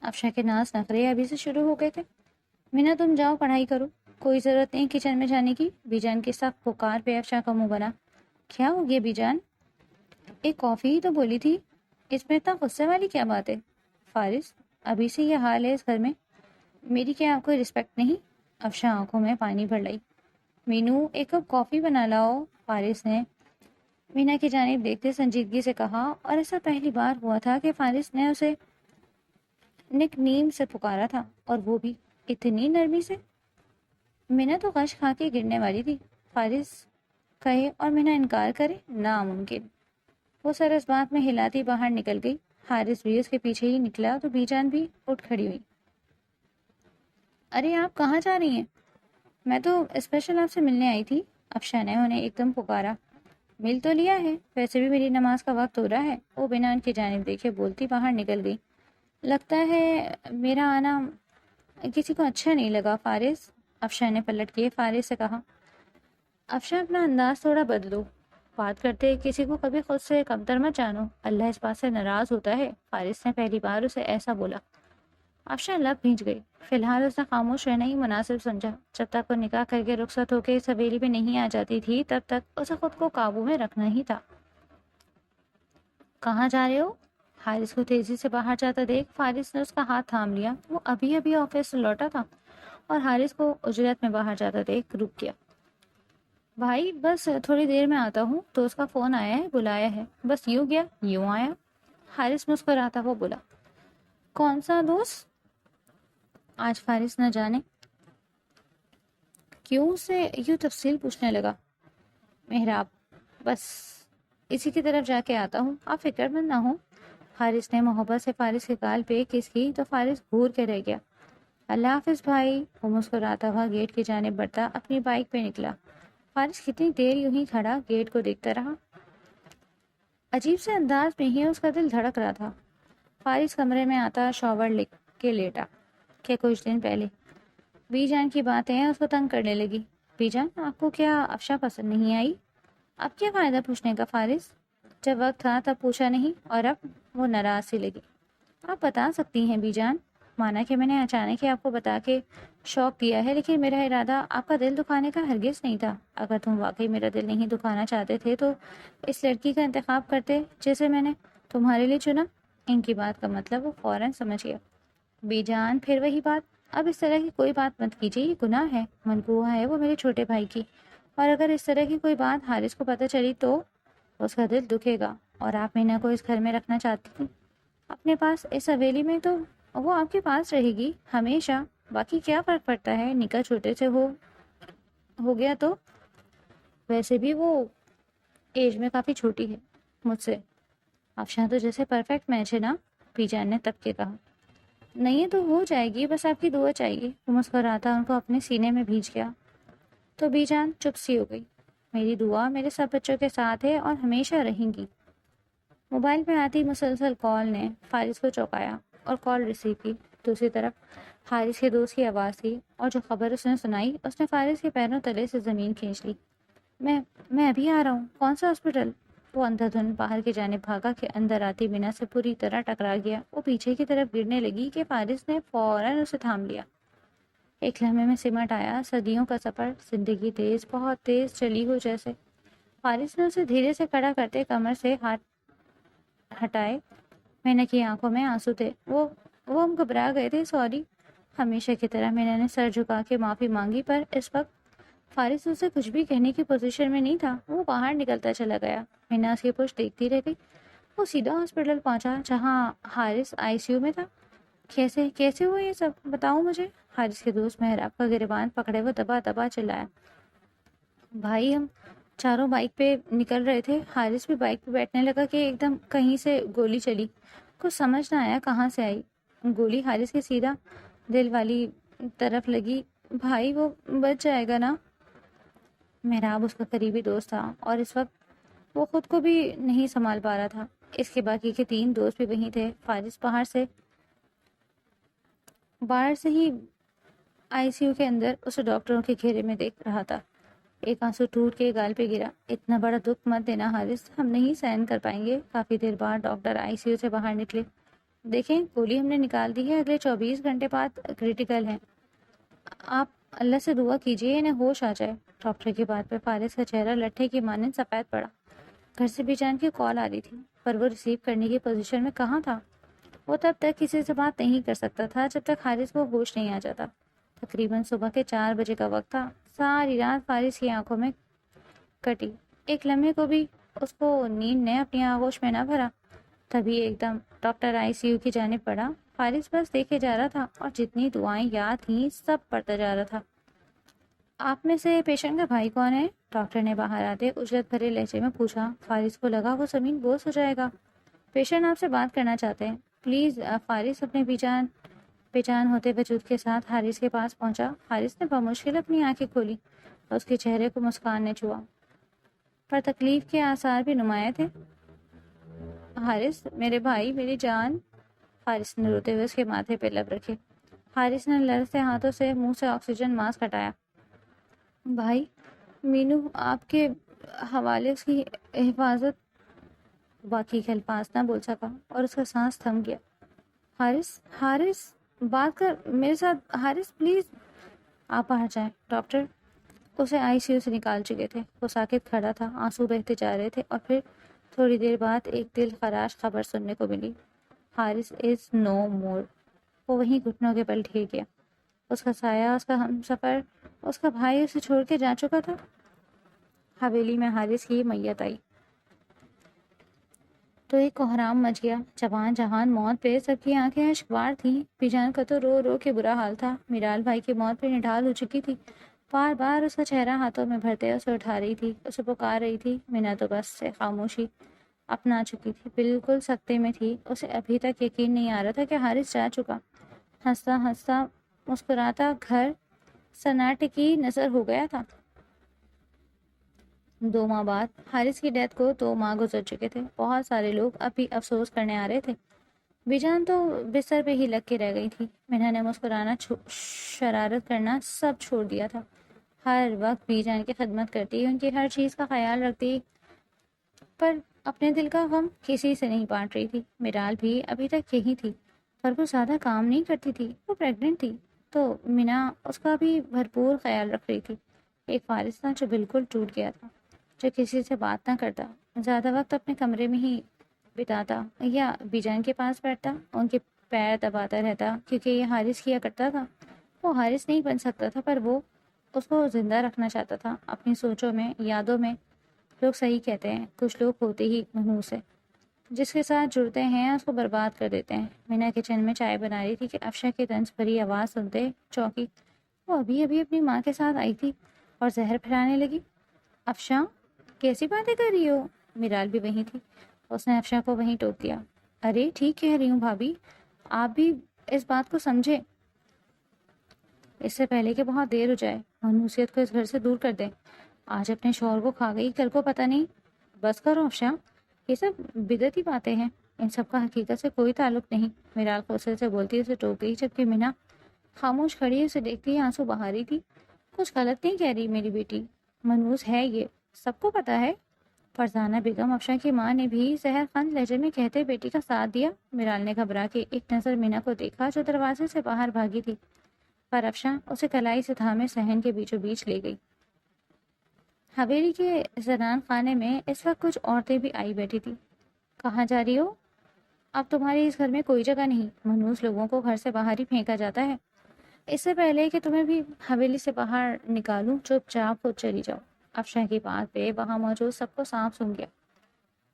افشاں کے ناز نخرے ابھی سے شروع ہو گئے تھے۔ مینا تم جاؤ پڑھائی کرو، کوئی ضرورت نہیں کچن میں جانے کی۔ بی جان کی سخت پکار پہ افشاں کا منہ بنا۔ کیا ہو گیا بی جان؟ ایک کافی ہی تو بولی تھی، اس میں اتنا غصے والی کیا بات ہے؟ فارس، ابھی سے یہ حال ہے اس گھر میں، میری کیا کوئی رسپیکٹ نہیں؟ افشاں آنکھوں میں پانی بھر لائی۔ مینو ایک کپ کافی بنا لاؤ، فارس نے مینا کی جانب دیکھتے سنجیدگی سے کہا، اور ایسا پہلی بار ہوا تھا کہ فارس نے اسے نک نیم سے پکارا تھا، اور وہ بھی اتنی نرمی سے؟ مینا تو غش کھا کے گرنے والی تھی. فارس کہے اور مینا انکار کرے؟ ناممکن. وہ سر اس بات میں ہلاتی باہر نکل گئی. حارث بھی اس کے پیچھے ہی نکلا تو بی جان بھی اٹھ کھڑی ہوئی. ارے آپ کہاں جا رہی ہیں؟ میں تو اسپیشل آپ سے ملنے آئی تھی. افشا نے انہیں ایک دم پکارا. مل تو لیا ہے، ویسے بھی میری نماز کا وقت ہو رہا ہے. وہ بنا ان کی جانب دیکھے بولتی باہر نکل گئی. لگتا ہے میرا آنا کسی کو اچھا نہیں لگا فارس. افشا نے پلٹ کے فارس سے کہا. افشا اپنا انداز تھوڑا بدلو. بات کرتے کسی کو کبھی خود سے کمتر مت جانو، اللہ اس بات سے ناراض ہوتا ہے. فارس نے پہلی بار اسے ایسا بولا. افشا لب بھیج گئی. فی الحال اس نے خاموش رہنا ہی مناسب سمجھا. جب تک وہ نکاح کر کے رخصت ہو کے اس حویلی میں نہیں آ جاتی تھی تب تک اسے خود کو قابو میں رکھنا ہی تھا. کہاں جا رہے ہو؟ حارث کو تیزی سے باہر جاتا دیکھ فارس نے اس کا ہاتھ تھام لیا. وہ ابھی ابھی آفس سے لوٹا تھا اور حارث کو اجرت میں باہر جاتا دیکھ رک گیا. بھائی بس تھوڑی دیر میں آتا ہوں، تو اس کا فون آیا ہے، بلایا ہے. بس یوں گیا یوں آیا. حارث مسکراتا ہوا بولا. کون سا دوست؟ آج فارس نہ جانے کیوں اسے یوں تفصیل پوچھنے لگا. محراب. بس اسی کی طرف جا کے آتا ہوں، آپ فکر مند نہ ہوں. حارث نے محبت سے فارس کے گال پہ کس کی تو فارس گھور کے رہ گیا. اللہ حافظ بھائی. وہ مسکراتا ہوا گیٹ کی جانب بڑھتا اپنی بائک پہ نکلا. فارس کتنی دیر یوں ہی کھڑا گیٹ کو دیکھتا رہا. عجیب سے انداز میں ہی اس کا دل دھڑک رہا تھا. فارس کمرے میں آتا شاور لے کے لیٹا کہ کچھ دن پہلے بی جان کی باتیں اس کو تنگ کرنے لگی. بی جان آپ کو کیا افشا پسند نہیں آئی؟ اب کیا فائدہ پوچھنے کا فارس؟ جب وقت تھا تب پوچھا نہیں اور اب وہ ناراض سی لگی. آپ بتا سکتی ہیں بی جان. مانا کہ میں نے اچانک ہی آپ کو بتا کے شوق دیا ہے، لیکن میرا ارادہ آپ کا دل دکھانے کا ہرگز نہیں تھا. اگر تم واقعی میرا دل نہیں دکھانا چاہتے تھے تو اس لڑکی کا انتخاب کرتے جسے میں نے تمہارے لیے چنا. ان کی بات کا مطلب وہ فوراً سمجھ گیا. بی جان پھر وہی بات. اب اس طرح کی کوئی بات مت کیجیے، یہ گناہ ہے. منقوہ ہے وہ میرے چھوٹے بھائی کی، اور اگر اس طرح کی کوئی بات حارث کو پتہ چلی تو اس کا دل دکھے گا. اور آپ مینا کو اس گھر میں رکھنا چاہتی تھی اپنے پاس اس حویلی میں، تو وہ آپ کے پاس رہے گی ہمیشہ. باقی کیا فرق پڑتا ہے نکاح چھوٹے سے ہو گیا تو. ویسے بھی وہ ایج میں کافی چھوٹی ہے مجھ سے. افشاں تو جیسے پرفیکٹ میچ ہے نا. پی جان نے تب کے کہا. نہیں تو ہو جائے گی، بس آپ کی دعا چاہیے. وہ مسکراتا ان کو اپنے سینے میں بھیج گیا. تو بی جان چپ سی ہو گئی. میری دعا میرے سب بچوں کے ساتھ ہے اور ہمیشہ رہیں گی. موبائل پہ آتی مسلسل کال نے فارس کو چونکایا اور کال ریسیو کی. دوسری طرف حارث کے دوست کی آواز تھی اور جو خبر اس نے سنائی اس نے فارس کے پیروں تلے سے زمین کھینچ لی. میں ابھی آ رہا ہوں. کون سا ہاسپٹل؟ وہ اندھا دھند باہر کی جانب بھاگا کہ اندر آتی مینا سے پوری طرح ٹکرا گیا. وہ پیچھے کی طرف گرنے لگی کہ فارس نے فوراً اسے تھام لیا. ایک لمحے میں سمٹ آیا صدیوں کا سفر. زندگی تیز، بہت تیز چلی ہو جیسے. فارس نے اسے دھیرے سے کھڑا کرتے کمر سے ہاتھ ہٹائے. مینا کی آنکھوں میں آنسو تھے. وہ ہم گھبرا گئے تھے، سوری. ہمیشہ کی طرح مینا نے سر جھکا کے معافی مانگی، پر اس وقت فارس اسے کچھ بھی کہنے کی پوزیشن میں نہیں تھا. وہ باہر نکلتا چلا گیا. مینا اس کی پشت دیکھتی رہ گئی. وہ سیدھا ہاسپٹل پہنچا جہاں حارث آئی سی یو میں تھا. کیسے ہوا یہ سب؟ بتاؤ مجھے. حارث کے دوست محراب کا گریبان پکڑے وہ دبا دبا چلایا. بھائی ہم چاروں بائک پہ نکل رہے تھے. حارث بھی بائک پہ بیٹھنے لگا کہ ایک دم کہیں سے گولی چلی. کچھ سمجھ نہ آیا کہاں سے آئی گولی. حارث کے سیدھا دل والی طرف لگی. بھائی وہ بچ جائے گا نا؟ محراب اس کا قریبی دوست تھا اور اس وقت وہ خود کو بھی نہیں سنبھال پا رہا تھا. اس کے باقی کے 3 دوست بھی وہیں تھے. فارس باہر سے ہی آئی سی یو کے اندر اسے ڈاکٹروں کے گھیرے میں دیکھ رہا تھا. ایک آنسو ٹوٹ کے گال پہ گرا. اتنا بڑا دکھ مت دینا حارث، ہم نہیں سہن کر پائیں گے. کافی دیر بعد ڈاکٹر آئی سی یو سے باہر نکلے. دیکھیں گولی ہم نے نکال دی ہے، اگلے 24 گھنٹے بعد کریٹیکل ہے. آپ اللہ سے دعا کیجیے انہیں ہوش آ جائے. ڈاکٹر کی بات پہ فارس کا چہرہ لٹھے کی مانند سفید پڑا. گھر سے بی جان کی کال آ رہی تھی، پر وہ ریسیو کرنے کی پوزیشن میں کہاں تھا. وہ تب تک کسی سے بات نہیں کر سکتا تھا جب تک حارث کو ہوش نہیں آ جاتا. تقریباً صبح کے 4 بجے کا وقت تھا. ساری رات فارس کی آنکھوں میں کٹی. ایک لمحے کو بھی اس کو نیند نے اپنی آغوش میں نہ بھرا. تبھی ایک دم ڈاکٹر آئی سی یو کی جانب بڑھا. فارس بس دیکھے جا رہا تھا اور جتنی دعائیں یاد تھیں سب پڑھتا جا رہا تھا۔ آپ میں سے پیشنٹ کا بھائی کون ہے؟ ڈاکٹر نے باہر آتے اجلت بھرے لہجے میں پوچھا۔ فارس کو لگا وہ زمین بوس ہو جائے گا۔ پیشنٹ آپ سے بات کرنا چاہتے ہیں، پلیز۔ فارس اپنے بے جان ہوتے وجود کے ساتھ حارث کے پاس پہنچا۔ حارث نے بمشکل اپنی آنکھیں کھولی اور اس کے چہرے کو مسکان نے چھوا، پر تکلیف کے آثار بھی نمایاں تھے۔ حارث، میرے بھائی، میری جان۔ حارث نے روتے ہوئے اس کے ماتھے پہ لب رکھے۔ حارث نے لرزتے ہاتھوں سے منہ سے آکسیجن ماسک ہٹایا۔ بھائی، مینو آپ کے حوالے، اس کی حفاظت۔ باقی کے الفاظ نہ بول سکا اور اس کا سانس تھم گیا۔ حارث بات کر میرے ساتھ۔ حارث پلیز۔ آپ باہر جائیں۔ ڈاکٹر اسے آئی سی یو سے نکال چکے تھے۔ وہ ساکت کھڑا تھا، آنسو بہتے جا رہے تھے، اور پھر تھوڑی دیر بعد ایک دل خراش خبر سننے کو ملی۔ حارث از نو مور۔ وہ وہیں گھٹنوں کے بل ڈھیر گیا۔ اس کا سایہ، اس کا ہم سفر، اس کا بھائی اسے چھوڑ کے جا چکا تھا۔ حویلی میں حارث کی میت آئی تو ایک کوہرام مچ گیا۔ جوان جہان موت پہ سب کی آنکھیں اشکبار تھیں۔ بیجان کا تو رو رو کے برا حال تھا۔ میرال بھائی کی موت پہ نڈھال ہو چکی تھی۔ بار بار اس کا چہرہ ہاتھوں میں بھرتے اسے اٹھا رہی تھی، اسے پکار رہی تھی۔ مینا تو بس سے خاموشی اپنا چکی تھی، بالکل سکتے میں تھی۔ اسے ابھی تک یقین نہیں آ رہا تھا کہ حارث جا چکا۔ ہنستا ہنستا مسکراتا گھر سناٹے کی نظر ہو گیا تھا۔ 2 ماہ بعد حارث کی ڈیتھ کو 2 ماہ گزر چکے تھے۔ بہت سارے لوگ اب بھی افسوس کرنے آ رہے تھے۔ بیجان تو بستر پہ ہی لگ کے رہ گئی تھی۔ مینا نے مسکرانا، شرارت کرنا سب چھوڑ دیا تھا۔ ہر وقت بیجان کی خدمت کرتی، ان کی ہر چیز کا خیال رکھتی، پر اپنے دل کا غم کسی سے نہیں بانٹ رہی تھی۔ میرال بھی ابھی تک یہی تھی، پر وہ زیادہ کام نہیں کرتی تھی۔ وہ پریگننٹ تھی تو مینا اس کا بھی بھرپور خیال رکھ رہی تھی۔ ایک فارس تھا جو بالکل ٹوٹ گیا تھا، جو کسی سے بات نہ کرتا، زیادہ وقت اپنے کمرے میں ہی بتاتا یا بیجان کے پاس بیٹھتا، ان کے پیر دباتا رہتا، کیونکہ یہ حارث کیا کرتا تھا۔ وہ حارث نہیں بن سکتا تھا، پر وہ اس کو زندہ رکھنا چاہتا تھا اپنی سوچوں میں، یادوں میں۔ لوگ صحیح کہتے ہیں، کچھ لوگ ہوتے ہی منحوس ہیں، جس کے ساتھ جڑتے ہیں اس کو برباد کر دیتے ہیں۔ مینا کچن میں چائے بنا رہی تھی کہ افشا کی طنز بھری آواز سنتے چونکی۔ وہ ابھی اپنی ماں کے ساتھ آئی تھی اور زہر پھیلانے لگی۔ افشا، کیسی باتیں کر رہی ہو؟ میرال بھی وہیں تھی، اس نے افشا کو وہیں ٹوک دیا۔ ارے ٹھیک کہہ رہی ہوں بھابھی، آپ بھی اس بات کو سمجھے، اس سے پہلے کہ بہت دیر ہو جائے۔ منحوسیت کو اس گھر سے دور کر دیں۔ آج اپنے شوہر کو کھا گئی، کل کو پتہ نہیں۔ بس کرو افشا، یہ سب بدعتی باتیں ہیں، ان سب کا حقیقت سے کوئی تعلق نہیں۔ میرال غصے سے بولتی اسے ٹوک گئی، جبکہ مینا خاموش کھڑی اسے دیکھتی آنسو بہا رہی تھی۔ کچھ غلط نہیں کہہ رہی میری بیٹی، منحوس ہے، یہ سب کو پتا ہے۔ فرزانہ بیگم، افشا کی ماں، نے بھی زہر خند لہجے میں کہتے بیٹی کا ساتھ دیا۔ میرال نے گھبرا کے ایک نظر مینا کو دیکھا جو دروازے سے باہر بھاگی تھی، پر افشا اسے کلائی سے تھامے صحن کے بیچوں بیچ لے گئی۔ حویلی کے زنان خانے میں اس وقت کچھ عورتیں بھی آئی بیٹھی تھی۔ کہاں جا رہی ہو؟ اب تمہاری اس گھر میں کوئی جگہ نہیں، منحوس لوگوں کو گھر سے باہر ہی پھینکا جاتا ہے۔ اس سے پہلے کہ تمہیں بھی حویلی سے باہر نکالوں، چپ چاپ خود چلی جاؤ۔ افشا کی بات پہ وہاں موجود سب کو سانپ سونگ گیا۔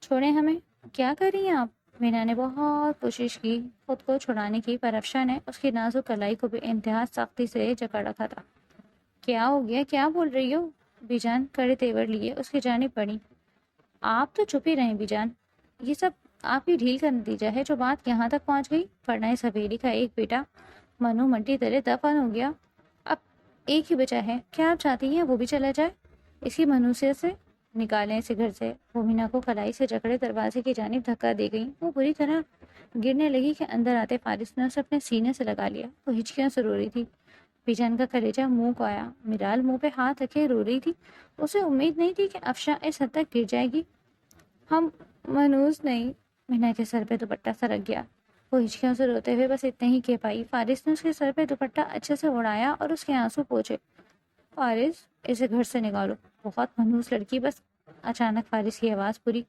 چھوڑیں ہمیں، کیا کر رہی ہیں آپ؟ مینا نے بہت کوشش کی خود کو چھڑانے کی، پر افشا نے اس کی نازک کلائی کو بھی انتہا سختی سے جکڑ رکھا تھا۔ کیا ہو گیا، کیا بول رہی ہو؟ بیجان کڑے تیور لیے اس کی جانب بڑھی۔ آپ تو چپ ہی رہیں بیجان، یہ سب آپ کی ڈھیل کا نتیجہ ہے جو بات یہاں تک پہنچ گئی، ورنہ اس حویلی کا ایک بیٹا منو منٹی تلے دفن ہو گیا، اب ایک ہی بچا ہے، کیا آپ چاہتی ہیں وہ بھی چلا جائے؟ اس کی منوسیت سے نکالیں اسے گھر سے۔ وہ مینا کو کلائی سے جکڑے دروازے کی جانب دھکا دے گئی۔ وہ بری طرح گرنے لگی کہ اندر آتے فارس نے اسے اپنے سینے سے لگا لیا۔ وہ ہچکیاں سے رو رہی تھی، بیجان کا کلیجہ منہ کو آیا۔ میرال منہ پہ ہاتھ رکھے رو رہی تھی، اسے امید نہیں تھی کہ افشا اس حد تک گر جائے گی۔ ہم منوس نہیں۔ مینا کے سر پہ دوپٹہ سرک گیا، وہ ہچکیوں سے روتے ہوئے بس اتنے ہی کہہ پائی۔ فارس نے اس کے سر پہ دوپٹہ اچھے سے اڑایا اور اس کے آنسو پوچھے۔ فارس، اسے گھر سے نکالو، بہت منحوس لڑکی۔ بس اچانک فارس کی آواز پوری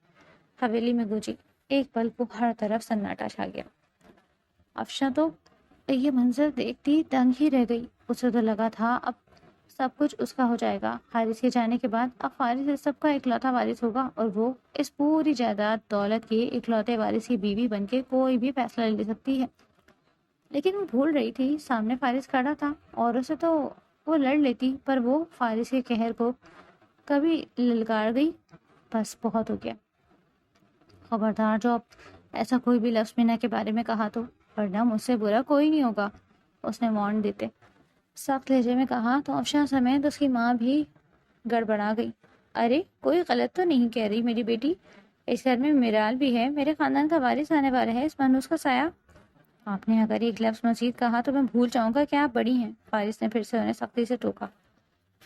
حویلی میں گونجی۔ ایک پل کو ہر طرف سناٹا چھا گیا۔ افشا تو یہ منظر دیکھتی دنگ ہی رہ گئی۔ اسے تو لگا تھا اب سب کچھ اس کا ہو جائے گا۔ حارث کے جانے کے بعد اب فارس اس سب کا اکلوتا وارث ہوگا، اور وہ اس پوری جائیداد دولت کے اکلوتے وارث کی بیوی بن کے کوئی بھی فیصلہ لے سکتی ہے۔ لیکن وہ بھول رہی تھی سامنے فارس کھڑا تھا، اور اسے تو وہ لڑ لیتی، پر وہ فارس کے قہر کو کبھی للکار گئی۔ بس بہت ہو گیا، خبردار جو اب ایسا کوئی بھی لفظ مینا کے بارے میں کہا تو، ورنہ مجھ سے برا کوئی نہیں ہوگا، اس نے وارن دیتے سخت لہجے میں کہا تو افشاں سمیت اس کی ماں بھی گڑبڑا گئی۔ ارے کوئی غلط تو نہیں کہہ رہی میری بیٹی، اس گھر میں میرال بھی ہے، میرے خاندان کا وارث آنے والا ہے، اس منحوس کا سایہ۔ آپ نے اگر ایک لفظ مزید کہا تو میں بھول جاؤں گا کہ آپ بڑی ہیں، فارس نے پھر سے انہیں سختی سے ٹوکا۔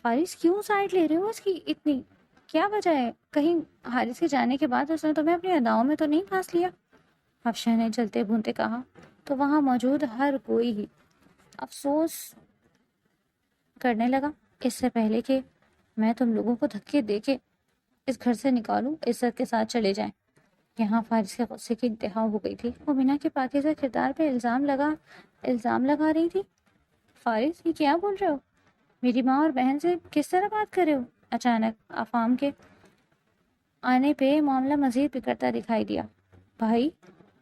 فارس کیوں سائڈ لے رہے ہو اس کی اتنی؟ کیا وجہ ہے؟ کہیں حارث کے جانے کے بعد اس نے تمہیں اپنی اداؤں میں تو نہیں پھانس لیا؟ افشاں نے جلتے بھونتے کہا تو وہاں موجود ہر کوئی ہی افسوس کرنے لگا۔ اس سے پہلے کہ میں تم لوگوں کو دھکے دے کے اس گھر سے نکالوں، عزت کے ساتھ چلے جائیں۔ یہاں فارس کے غصے کی انتہا ہو گئی تھی۔ وہ مینا کے پاکیزہ کردار پہ الزام لگا رہی تھی۔ فارس، یہ کیا بول رہے ہو؟ میری ماں اور بہن سے کس طرح بات کر رہے ہو؟ اچانک افہام کے آنے پہ معاملہ مزید بگڑتا دکھائی دیا۔ بھائی،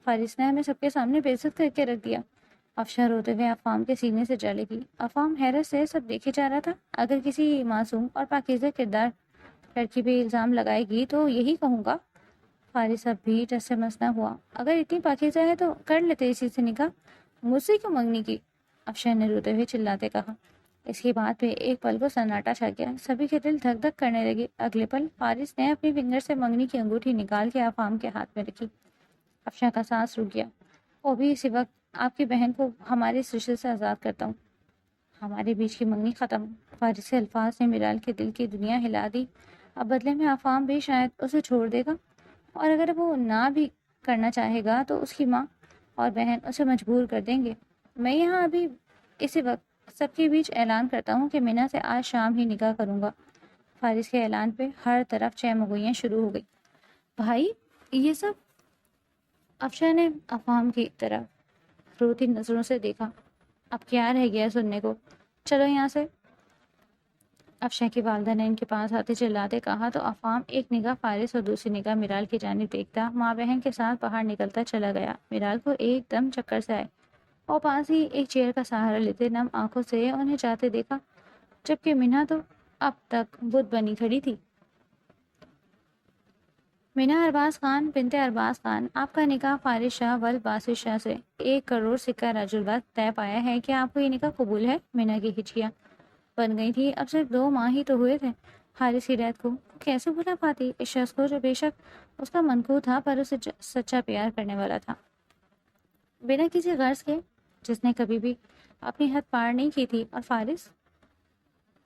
فارس نے ہمیں سب کے سامنے بے عزت کر کے رکھ دیا۔ افشاں روتے ہوئے افہام کے سینے سے جا لگی۔ افہام حیرت سے سب دیکھے جا رہا تھا۔ اگر کسی معصوم اور پاکیزہ کردار لڑکی پہ الزام لگائے گی تو یہی کہوں گا۔ فارس اب بھی ٹس سے مس نہ ہوا۔ اگر اتنی پاکیزہ ہے تو کر لیتے اسی سے نکاح، مجھ سے کیوں منگنی کی؟ افشاں نے روتے ہوئے چلاتے کہا۔ اس کی بات پہ ایک پل کو سناٹا چھا گیا۔ سبھی کے دل دھک دھک کرنے لگے۔ اگلے پل فارس نے اپنی فنگر سے منگنی کی انگوٹھی نکال کے افہام کے ہاتھ میں رکھی۔ افشاں کا سانس رک گیا۔ وہ بھی اسی وقت آپ کی بہن کو ہمارے اس رشتے سے آزاد کرتا ہوں، ہمارے بیچ کی منگنی ختم۔ فارس کے الفاظ نے میرال کے دل کی دنیا ہلا دی۔ اب بدلے میں افہام بھی شاید اسے چھوڑ دے گا، اور اگر وہ نہ بھی کرنا چاہے گا تو اس کی ماں اور بہن اسے مجبور کر دیں گے۔ میں یہاں ابھی اسی وقت سب کے بیچ اعلان کرتا ہوں کہ مینا سے آج شام ہی نکاح کروں گا۔ فارس کے اعلان پہ ہر طرف چہمگوئیاں شروع ہو گئی۔ بھائی، یہ سب؟ افشاں نے افہام کی طرف روتی نظروں سے دیکھا۔ اب کیا رہ گیا سننے کو؟ چلو یہاں سے۔ افشاں کی والدہ نے ان کے پاس آتے چلاتے کہا تو افہام ایک نگاہ فارس اور دوسری نگاہ میرال کی جانب دیکھتا ماں بہن کے ساتھ باہر نکلتا چلا گیا۔ میرال کو ایک دم چکر سے آئے اور پاس ہی ایک چیئر کا سہارا لیتے نم آنکھوں سے انہیں جاتے دیکھا، جبکہ مینا تو اب تک بت بنی کھڑی تھی۔ مینا ارباز خان بنت ارباز خان، آپ کا نکاح فارس شاہ ول باسط شاہ سے 1 کروڑ سکہ رج البت طے پایا ہے۔ کیا آپ کو یہ نکاح قبول ہے؟ مینا کی ہچکیاں بن گئی تھی۔ اب صرف 2 ماہ ہی تو ہوئے تھے حارث کی ریت کو، کیسے بھلا پاتی اس شخص کو جو بے شک اس کا منقول تھا پر اسے سچا پیار کرنے والا تھا، بنا کسی غرض کے، جس نے کبھی بھی اپنی حد پار نہیں کی تھی۔ اور فارس،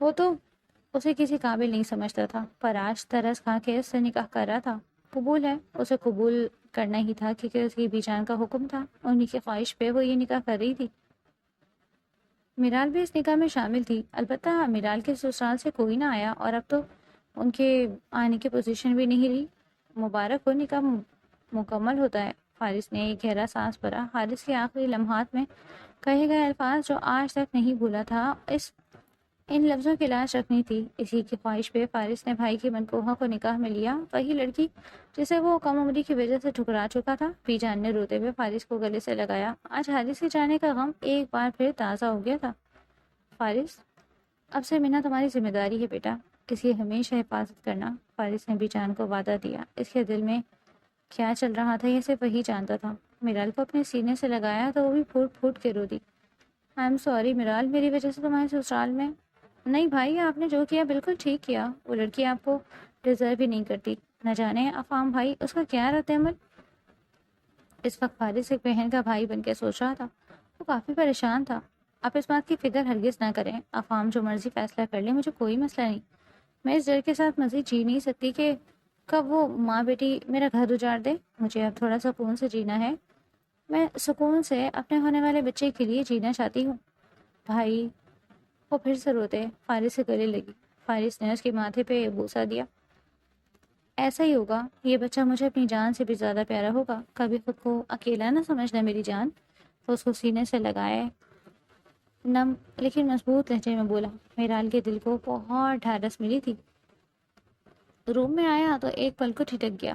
وہ تو اسے کسی قابل نہیں سمجھتا تھا، پر آج ترس کھا کے اس سے نکاح کر رہا تھا۔ قبول ہے، اسے قبول کرنا ہی تھا کیونکہ اس کی بیجان کا حکم تھا، انہی کی خواہش پہ وہ یہ نکاح کر رہی تھی۔ میرال بھی اس نکاح میں شامل تھی، البتہ میرال کے سسرال سے کوئی نہ آیا اور اب تو ان کے آنے کی پوزیشن بھی نہیں رہی۔ مبارک ہو، نکاح مکمل ہوتا ہے۔ فارس نے ایک گہرا سانس بھرا۔ حارث کے آخری لمحات میں کہے گئے الفاظ جو آج تک نہیں بھولا تھا، ان لفظوں کی لاش رکھنی تھی۔ اسی کی خواہش پہ فارس نے بھائی کی منقوہہ کو نکاح میں لیا، وہی لڑکی جسے وہ کم عمری کی وجہ سے ٹھکرا چکا تھا۔ بی جان نے روتے ہوئے فارس کو گلے سے لگایا۔ آج حارث کے جانے کا غم ایک بار پھر تازہ ہو گیا تھا۔ فارس، اب سے مینا تمہاری ذمہ داری ہے بیٹا، اس کی ہمیشہ حفاظت کرنا۔ فارس نے بی جان کو وعدہ دیا۔ اس کے دل میں کیا چل رہا تھا یہ صرف وہی جانتا تھا۔ میرال کو اپنے سینے سے لگایا تو وہ بھی پھوٹ پھوٹ کے رو دی۔ آئی ایم سوری میرال، میری وجہ سے تمہارے سسرال میں… نہیں بھائی، آپ نے جو کیا بالکل ٹھیک کیا، وہ لڑکی آپ کو ڈیزرو بھی نہیں کرتی۔ نہ جانے افہام بھائی اس کا کیا رد عمل۔ اس وقت فارس ایک بہن کا بھائی بن کے سوچ رہا تھا۔ وہ کافی پریشان تھا۔ آپ اس بات کی فکر ہرگز نہ کریں، افہام جو مرضی فیصلہ کر لیں، مجھے کوئی مسئلہ نہیں۔ میں اس ڈر کے ساتھ مزید جی نہیں سکتی کہ کب وہ ماں بیٹی میرا گھر اجاڑ دے۔ مجھے اب تھوڑا سکون سے جینا ہے۔ میں سکون سے اپنے ہونے والے بچے کے لیے جینا چاہتی ہوں۔ بھائی، وہ پھر سے روتے فارس سے گلے لگی۔ فارس نے اس کے ماتھے پہ بوسہ دیا۔ ایسا ہی ہوگا، یہ بچہ مجھے اپنی جان سے بھی زیادہ پیارا ہوگا، کبھی خود کو اکیلا نہ سمجھنا میری جان۔ تو اس کو سینے سے لگائے نم لیکن مضبوط لہجے میں بولا۔ میرال کے دل کو بہت ڈھارس ملی تھی۔ روم میں آیا تو ایک پل کو ٹھٹک گیا۔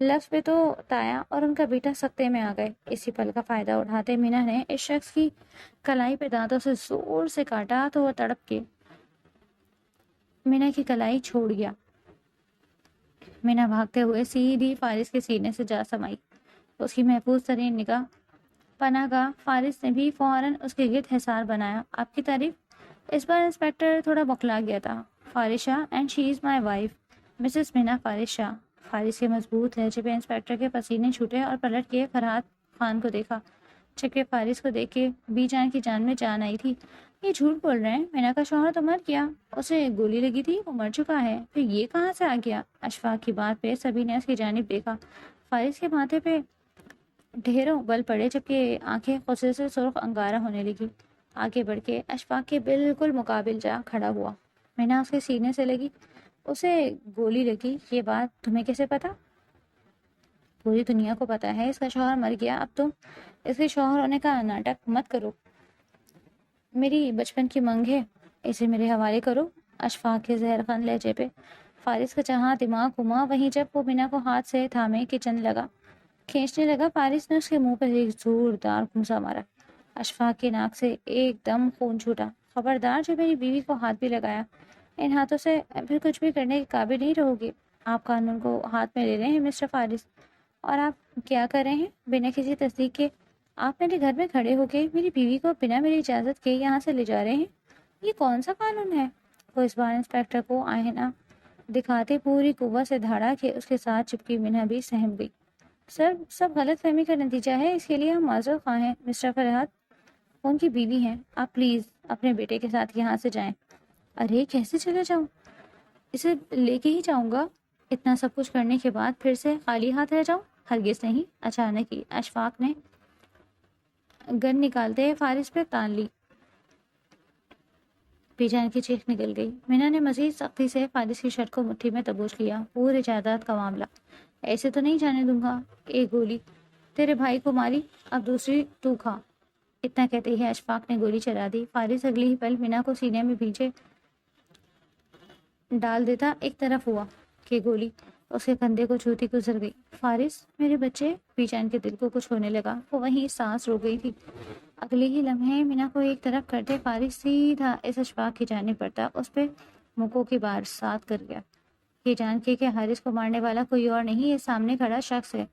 لفظ پہ تو تایا اور ان کا بیٹا سکتے میں آ گئے۔ اسی پل کا فائدہ اٹھاتے مینا نے اس شخص کی کلائی پہ دانتوں سے زور سے کاٹا تو وہ تڑپ کے مینا کی کلائی چھوڑ گیا۔ مینا بھاگتے ہوئے سیدھی فارس کے سینے سے جا سمائی۔ اس کی محفوظ ترین نگاہ پناہ گاہ فارس نے بھی فوراً اس کے گرد حصار بنایا۔ آپ کی تعریف؟ اس بار انسپیکٹر تھوڑا بخلا گیا تھا۔ Faris Shah and she is my wife Mrs Meena Faris Shah. فارس کے مضبوط لہجے پہ انسپیکٹر کے پسینے چھوٹے اور پلٹ کے فرحات خان کو دیکھا۔ چکے فارس کو دیکھ کے بی جان کی جان میں جان آئی تھی۔ یہ جھوٹ بول رہے ہیں، مینا کا شوہر تو مر گیا، اسے گولی لگی تھی، وہ مر چکا ہے، پھر یہ کہاں سے آ گیا؟ اشفاق کی بات پہ سبھی نے اس کی جانب دیکھا۔ فارس کے ماتھے پہ ڈھیروں بل پڑے جبکہ آنکھیں غصے سے سرخ انگارہ ہونے لگی۔ آگے بڑھ کے اشفاق کے بالکل مقابل جا کھڑا ہوا۔ مینا اس کے سینے سے لگی۔ اسے گولی لگی، یہ بات تمہیں کیسے پتا؟ پوری دنیا کو پتا ہے اس کا شوہر مر گیا، اب تم اس کے شوہر ہونے کا ناٹک مت کرو۔ میری بچپن کی منگ ہے، اسے میرے حوالے کرو۔ اشفاق کے زہر خان لہجے پہ فارس کا جہاں دماغ گھما وہیں جب وہ مینا کو ہاتھ سے تھامے کہ چند لگا کھینچنے لگا، فارس نے اس کے منہ پر ایک زوردار گھونسا مارا۔ اشفاق کے ناک سے ایک دم خون چھوٹا۔ خبردار جو میری بیوی کو ہاتھ بھی لگایا، ان ہاتھوں سے پھر کچھ بھی کرنے کے قابل نہیں رہو گی۔ آپ قانون کو ہاتھ میں لے رہے ہیں مسٹر فارس، اور آپ کیا کر رہے ہیں؟ بنا کسی تصدیق کے آپ میرے گھر میں کھڑے ہو کے میری بیوی کو بنا میری اجازت کے یہاں سے لے جا رہے ہیں، یہ کون سا قانون ہے؟ وہ اس بار انسپیکٹر کو آئینہ دکھاتے پوری قوت سے دھاڑا کہ اس کے ساتھ چپکی مینا بھی سہم گئی۔ سر، سب غلط فہمی کا نتیجہ ہے، اس کے لیے ہم معذرت خواہ ہیں۔ مسٹر فرحات ان کی بیوی ہیں، آپ پلیز اپنے بیٹے کے ساتھ یہاں سے جائیں۔ ارے کیسے چلے جاؤں؟ اسے لے کے ہی جاؤں گا۔ اتنا سب کچھ کرنے کے بعد پھر سے خالی ہاتھ رہ جاؤں؟ ہرگز نہیں۔ اچانک ہی اشفاق نے گن نکالتے فارس پہ تان لی۔ بی جان کی چیخ نکل گئی۔ مینا نے مزید سختی سے فارس کی شرٹ کو مٹھی میں دبوچ لیا۔ پورے جائیداد کا معاملہ ایسے تو نہیں جانے دوں گا۔ ایک گولی تیرے بھائی کو ماری، اب دوسری تو کھا۔ اتنا کہتے ہی اشفاق نے گولی چلا دی۔ فارس اگلی ہی پل مینا کو سینے میں بھیجے ڈال دیتا ایک طرف ہوا کہ گولی اس کے کندھے کو چھوتی گزر گئی۔ فارس میرے بچے، بی جان کے دل کو کچھ ہونے لگا، وہ وہیں سانس روک گئی تھی۔ اگلے ہی لمحے مینا کو ایک طرف کرتے فارس سیدھا اس اشفاق کی جانب پڑتا، اس پہ مکوں کی برسات کر گیا۔ یہ جان کے کہ حارث کو مارنے والا کوئی اور نہیں، یہ سامنے کھڑا شخص ہے۔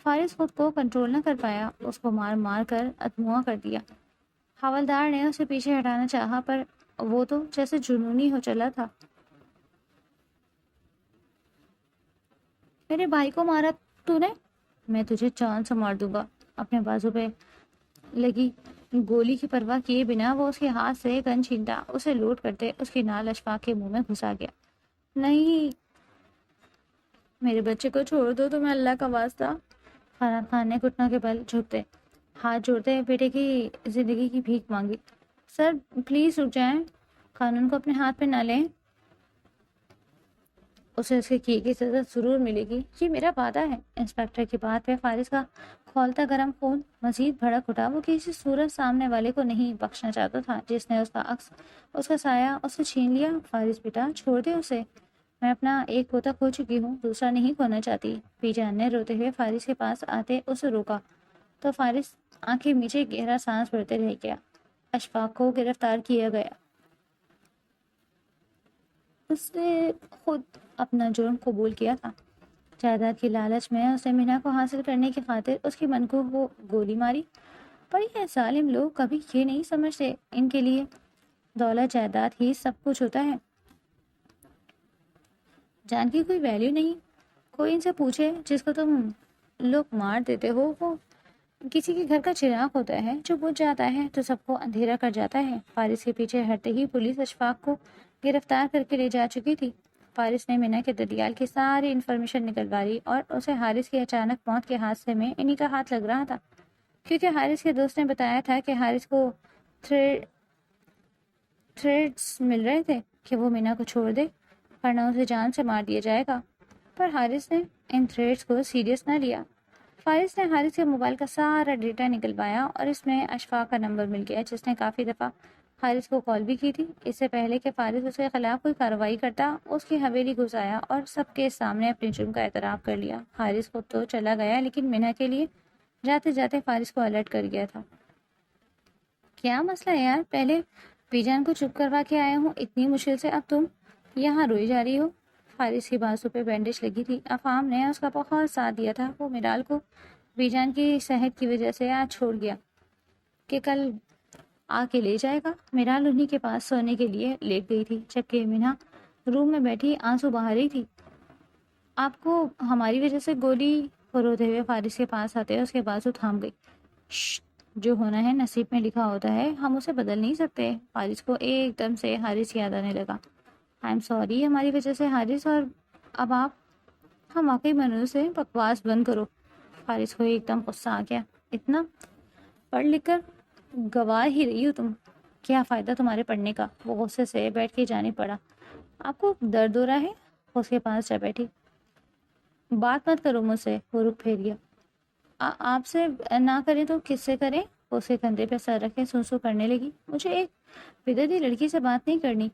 فارس خود کو کنٹرول نہ کر پایا، اس کو مار مار کر ادھموا کر دیا۔ حوالدار نے اسے پیچھے ہٹانا چاہا پر وہ تو جیسے جنونی ہو چلا تھا۔ میرے بھائی کو مارا تو نے؟ میں تجھے جان سے مار دوں گا۔ اپنے بازو پہ لگی گولی کی پرواہ کیے بنا وہ اس کے ہاتھ سے گن چھینتا، اسے لوٹ کرتے اس کی نال اشفاق کے منہ میں گھسا گیا۔ نہیں، میرے بچے کو چھوڑ دو، تمہیں اللہ کا واسطہ۔ فرحات خان نے گھٹنوں کے بل جھکتے ہاتھ جوڑتے بیٹے کی زندگی کی بھیک مانگی۔ سر پلیز رک جائیں، قانون کو اپنے ہاتھ پہ نہ لیں، اسے اس کے کیے کی سزا ضرور ملے گی، یہ میرا وعدہ ہے۔ انسپیکٹر کی بات پہ فارس کا کھولتا گرم خون مزید بھڑک اٹھا۔ وہ کسی صورت سامنے والے کو نہیں بخشنا چاہتا تھا جس نے اس کا عکس، اس کا سایہ اس سے چھین لیا۔ فارس بیٹا چھوڑ دے اسے، میں اپنا ایک پوتا کھو چکی ہوں، دوسرا نہیں کھونا چاہتی۔ پی جان نے روتے ہوئے فارس کے پاس آتے اسے روکا تو فارس آنکھیں میچے گہرا سانس بھرتے رہ گیا۔ اشفاق کو گرفتار کیا گیا۔ اس نے خود اپنا جرم قبول کیا تھا۔ جائیداد کی لالچ میں اسے مینا کو حاصل کرنے کی خاطر اس کی من کو وہ گولی ماری، پر یہ ظالم لوگ کبھی یہ نہیں سمجھتے ان کے لیے دولت جائیداد ہی سب کچھ ہوتا ہے، جان کی کوئی ویلیو نہیں۔ کوئی ان سے پوچھے جس کو تم لوگ مار دیتے ہو، وہ کسی کے گھر کا چراغ ہوتا ہے جو بجھ جاتا ہے تو سب کو اندھیرا کر جاتا ہے۔ فارس کے پیچھے ہٹتے ہی پولیس اشفاق کو گرفتار کر کے لے جا چکی تھی۔ فارس نے مینا کے ددیال کی ساری انفارمیشن نکلوا لی اور اسے حارث کی اچانک موت کے حادثے میں انہی کا ہاتھ لگ رہا تھا، کیونکہ حارث کے دوست نے بتایا تھا کہ حارث کو تھریڈز مل رہے تھے کہ وہ مینا کو چھوڑ دے ورنہ اسے جان سے مار دیا جائے گا، پر حارث نے ان تھریڈز کو سیریس نہ لیا۔ فارس نے حارث کے موبائل کا سارا ڈیٹا نکلوایا اور اس میں اشفاق کا نمبر مل گیا جس نے کافی دفعہ حارث کو کال بھی کی تھی اس سے پہلے کہ فارس اس کے خلاف کوئی کارروائی کرتا، اس کی حویلی گھس آیا اور سب کے سامنے اپنے جرم کا اعتراف کر لیا۔ حارث خود تو چلا گیا لیکن منہا کے لیے جاتے جاتے فارس کو الرٹ کر گیا تھا۔ کیا مسئلہ ہے یار؟ پہلے پی جان کو چپ کروا کے آیا ہوں اتنی مشکل سے، اب تم یہاں روئی جا رہی ہو۔ فارس کی بازو پہ بینڈیج لگی تھی، افہام نے اس کا بہت ساتھ دیا تھا۔ وہ میرال کو پی جان کی صحت کی وجہ سے آج چھوڑ گیا کہ کل آ کے لے جائے گا۔ میرال انہی کے پاس سونے کے لیے لیٹ گئی تھی جبکہ منہا روم میں بیٹھی آنسو بہا رہی تھی۔ آپ کو ہماری وجہ سے گولی، روتے ہوئے فارس کے پاس آتے اس کے بازو تھام گئی۔ شش، جو ہونا ہے نصیب میں لکھا ہوتا ہے، ہم اسے بدل نہیں سکتے۔ فارس کو ایک دم سے حارث یاد آنے لگا۔ آئی ایم سوری ہماری وجہ سے حارث، اور اب آپ، ہم واقعی منوز سے بکواس بند کرو۔ فارس کو ایک دم غصہ آ گیا۔ اتنا پڑھ لکھ کر گوار ہی رہی ہو تم، کیا فائدہ تمہارے پڑھنے کا؟ وہ غصے سے بیٹھ کے جانب پڑا۔ آپ کو درد ہو رہا ہے؟ اس کے پاس جا بیٹھی۔ بات مت کرو مجھ سے، وہ رخ پھیر گیا۔ آپ سے نہ کریں تو کس سے کریں؟ اس کے کندھے پہ سر رکھے سو کرنے لگی۔ مجھے ایک بدعتی لڑکی سے بات نہیں کرنی۔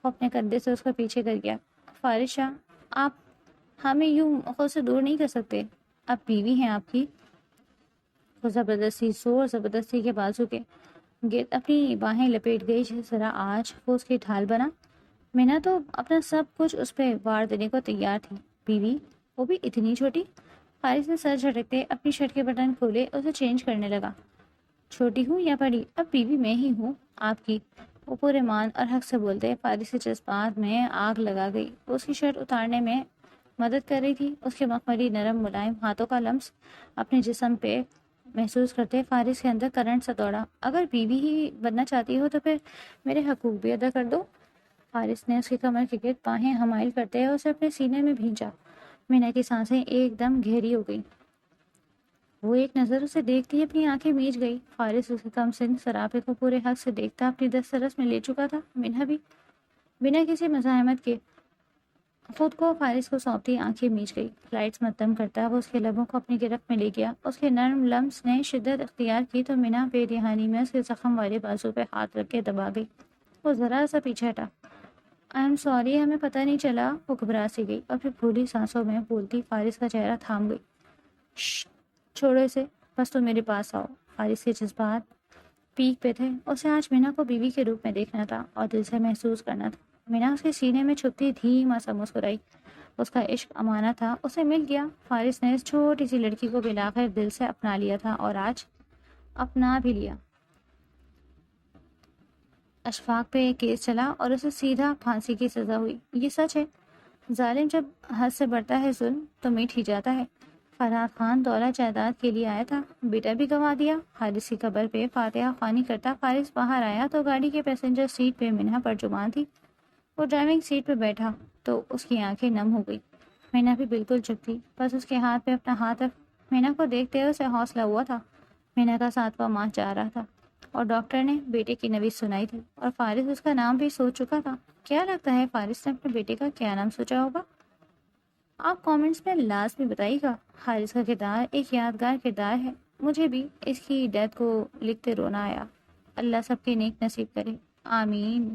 وہ اپنے کندھے سے اس کا پیچھے کر گیا۔ فارس شاہ، آپ ہمیں یوں خود سے دور نہیں کر سکتے، اب بیوی ہیں آپ کی۔ وہ زبردستی زبردستی کے بازو کے گرد اپنی باہیں لپیٹ گئی، جس طرح آج وہ اس کی ڈھال بنا۔ مینا تو اپنا سب کچھ اس پہ وار دینے کو تیار تھی۔ بیوی، وہ بھی اتنی چھوٹی؟ فارس نے سر جھٹکتے اپنی شرٹ کے بٹن کھولے، اسے چینج کرنے لگا۔ چھوٹی ہوں یا بڑی، اب بیوی میں ہی ہوں آپ کی، وہ پورے مان اور حق سے بولتے۔ فارس کے جذبات میں آگ لگا گئی۔ وہ اس کی شرٹ اتارنے میں مدد کر رہی تھی، اس کے مخملی نرم ملائم ہاتھوں کا لمس اپنے جسم پہ محسوس کرتے فارس کے اندر کرنٹ سا دوڑا۔ اگر بیوی ہی بننا چاہتی ہو تو پھر میرے حقوق بھی ادا کر دو۔ فارس نے اس کی کمر کے گرد باہیں حمائل کرتے اسے اپنے سینے میں بھینچا۔ مینا کی سانسیں ایک دم گہری ہو گئی۔ وہ ایک نظر اسے دیکھتی اپنی آنکھیں میچ گئی۔ فارس اسے کم سن سراپے کو پورے حق سے دیکھتا اپنی دسترس میں لے چکا تھا۔ منہا بھی بنا کسی مزاحمت کے خود کو فارس کو سونپتی آنکھیں میچ گئی۔ لائٹس مدم کرتا وہ اس کے لبوں کو اپنی گرفت میں لے گیا۔ اس کے نرم لمس نے شدت اختیار کی تو منہا بے دہانی میں اس کے زخم والے بازو پہ ہاتھ رکھ کے دبا گئی۔ وہ ذرا سا پیچھے ہٹا۔ آئی ایم سوری، ہمیں پتہ نہیں چلا۔ وہ گھبرا سی گئی اور پھر پھولی سانسوں میں بولتی فارس کا چہرہ تھام گئی۔ شش، چھوڑو اسے، بس تم میرے پاس آؤ۔ فارس کے جذبات پیک پہ تھے۔ اسے آج مینا کو بیوی کے روپ میں دیکھنا تھا اور دل سے محسوس کرنا تھا۔ مینا اس کے سینے میں چھپتی دھیما سا مسکرائی۔ اس کا عشق امانت تھا، اسے مل گیا۔ فارس نے اس چھوٹی سی لڑکی کو بلاخر دل سے اپنا لیا تھا اور آج اپنا بھی لیا۔ اشفاق پہ ایک کیس چلا اور اسے سیدھا پھانسی کی سزا ہوئی۔ یہ سچ ہے، ظالم جب حد سے بڑھتا ہے ظلم تو مٹ ہی جاتا ہے۔ فرحات خان دولت جائیداد کے لیے آیا تھا، بیٹا بھی گنوا دیا۔ حارث کی قبر پہ فاتحہ خوانی کرتا فارس باہر آیا تو گاڑی کے پیسنجر سیٹ پہ منہا ترجمان تھی۔ وہ ڈرائیونگ سیٹ پہ بیٹھا تو اس کی آنکھیں نم ہو گئی۔ مینا بھی بالکل چپ تھی، بس اس کے ہاتھ پہ اپنا ہاتھ رکھ۔ مینا کو دیکھتے اسے حوصلہ ہوا تھا۔ مینا کا 7واں ماہ جا رہا تھا اور ڈاکٹر نے بیٹے کی نوید سنائی تھی اور فارس اس کا نام بھی سوچ چکا تھا۔ کیا لگتا ہے فارس نے اپنے بیٹے کا کیا نام سوچا ہوگا؟ آپ کامنٹس میں لازمی بتائیے گا۔ حارث کا کردار ایک یادگار کردار ہے، مجھے بھی اس کی ڈیتھ کو لکھتے رونا آیا۔ اللہ سب کے نیک نصیب کرے، آمین۔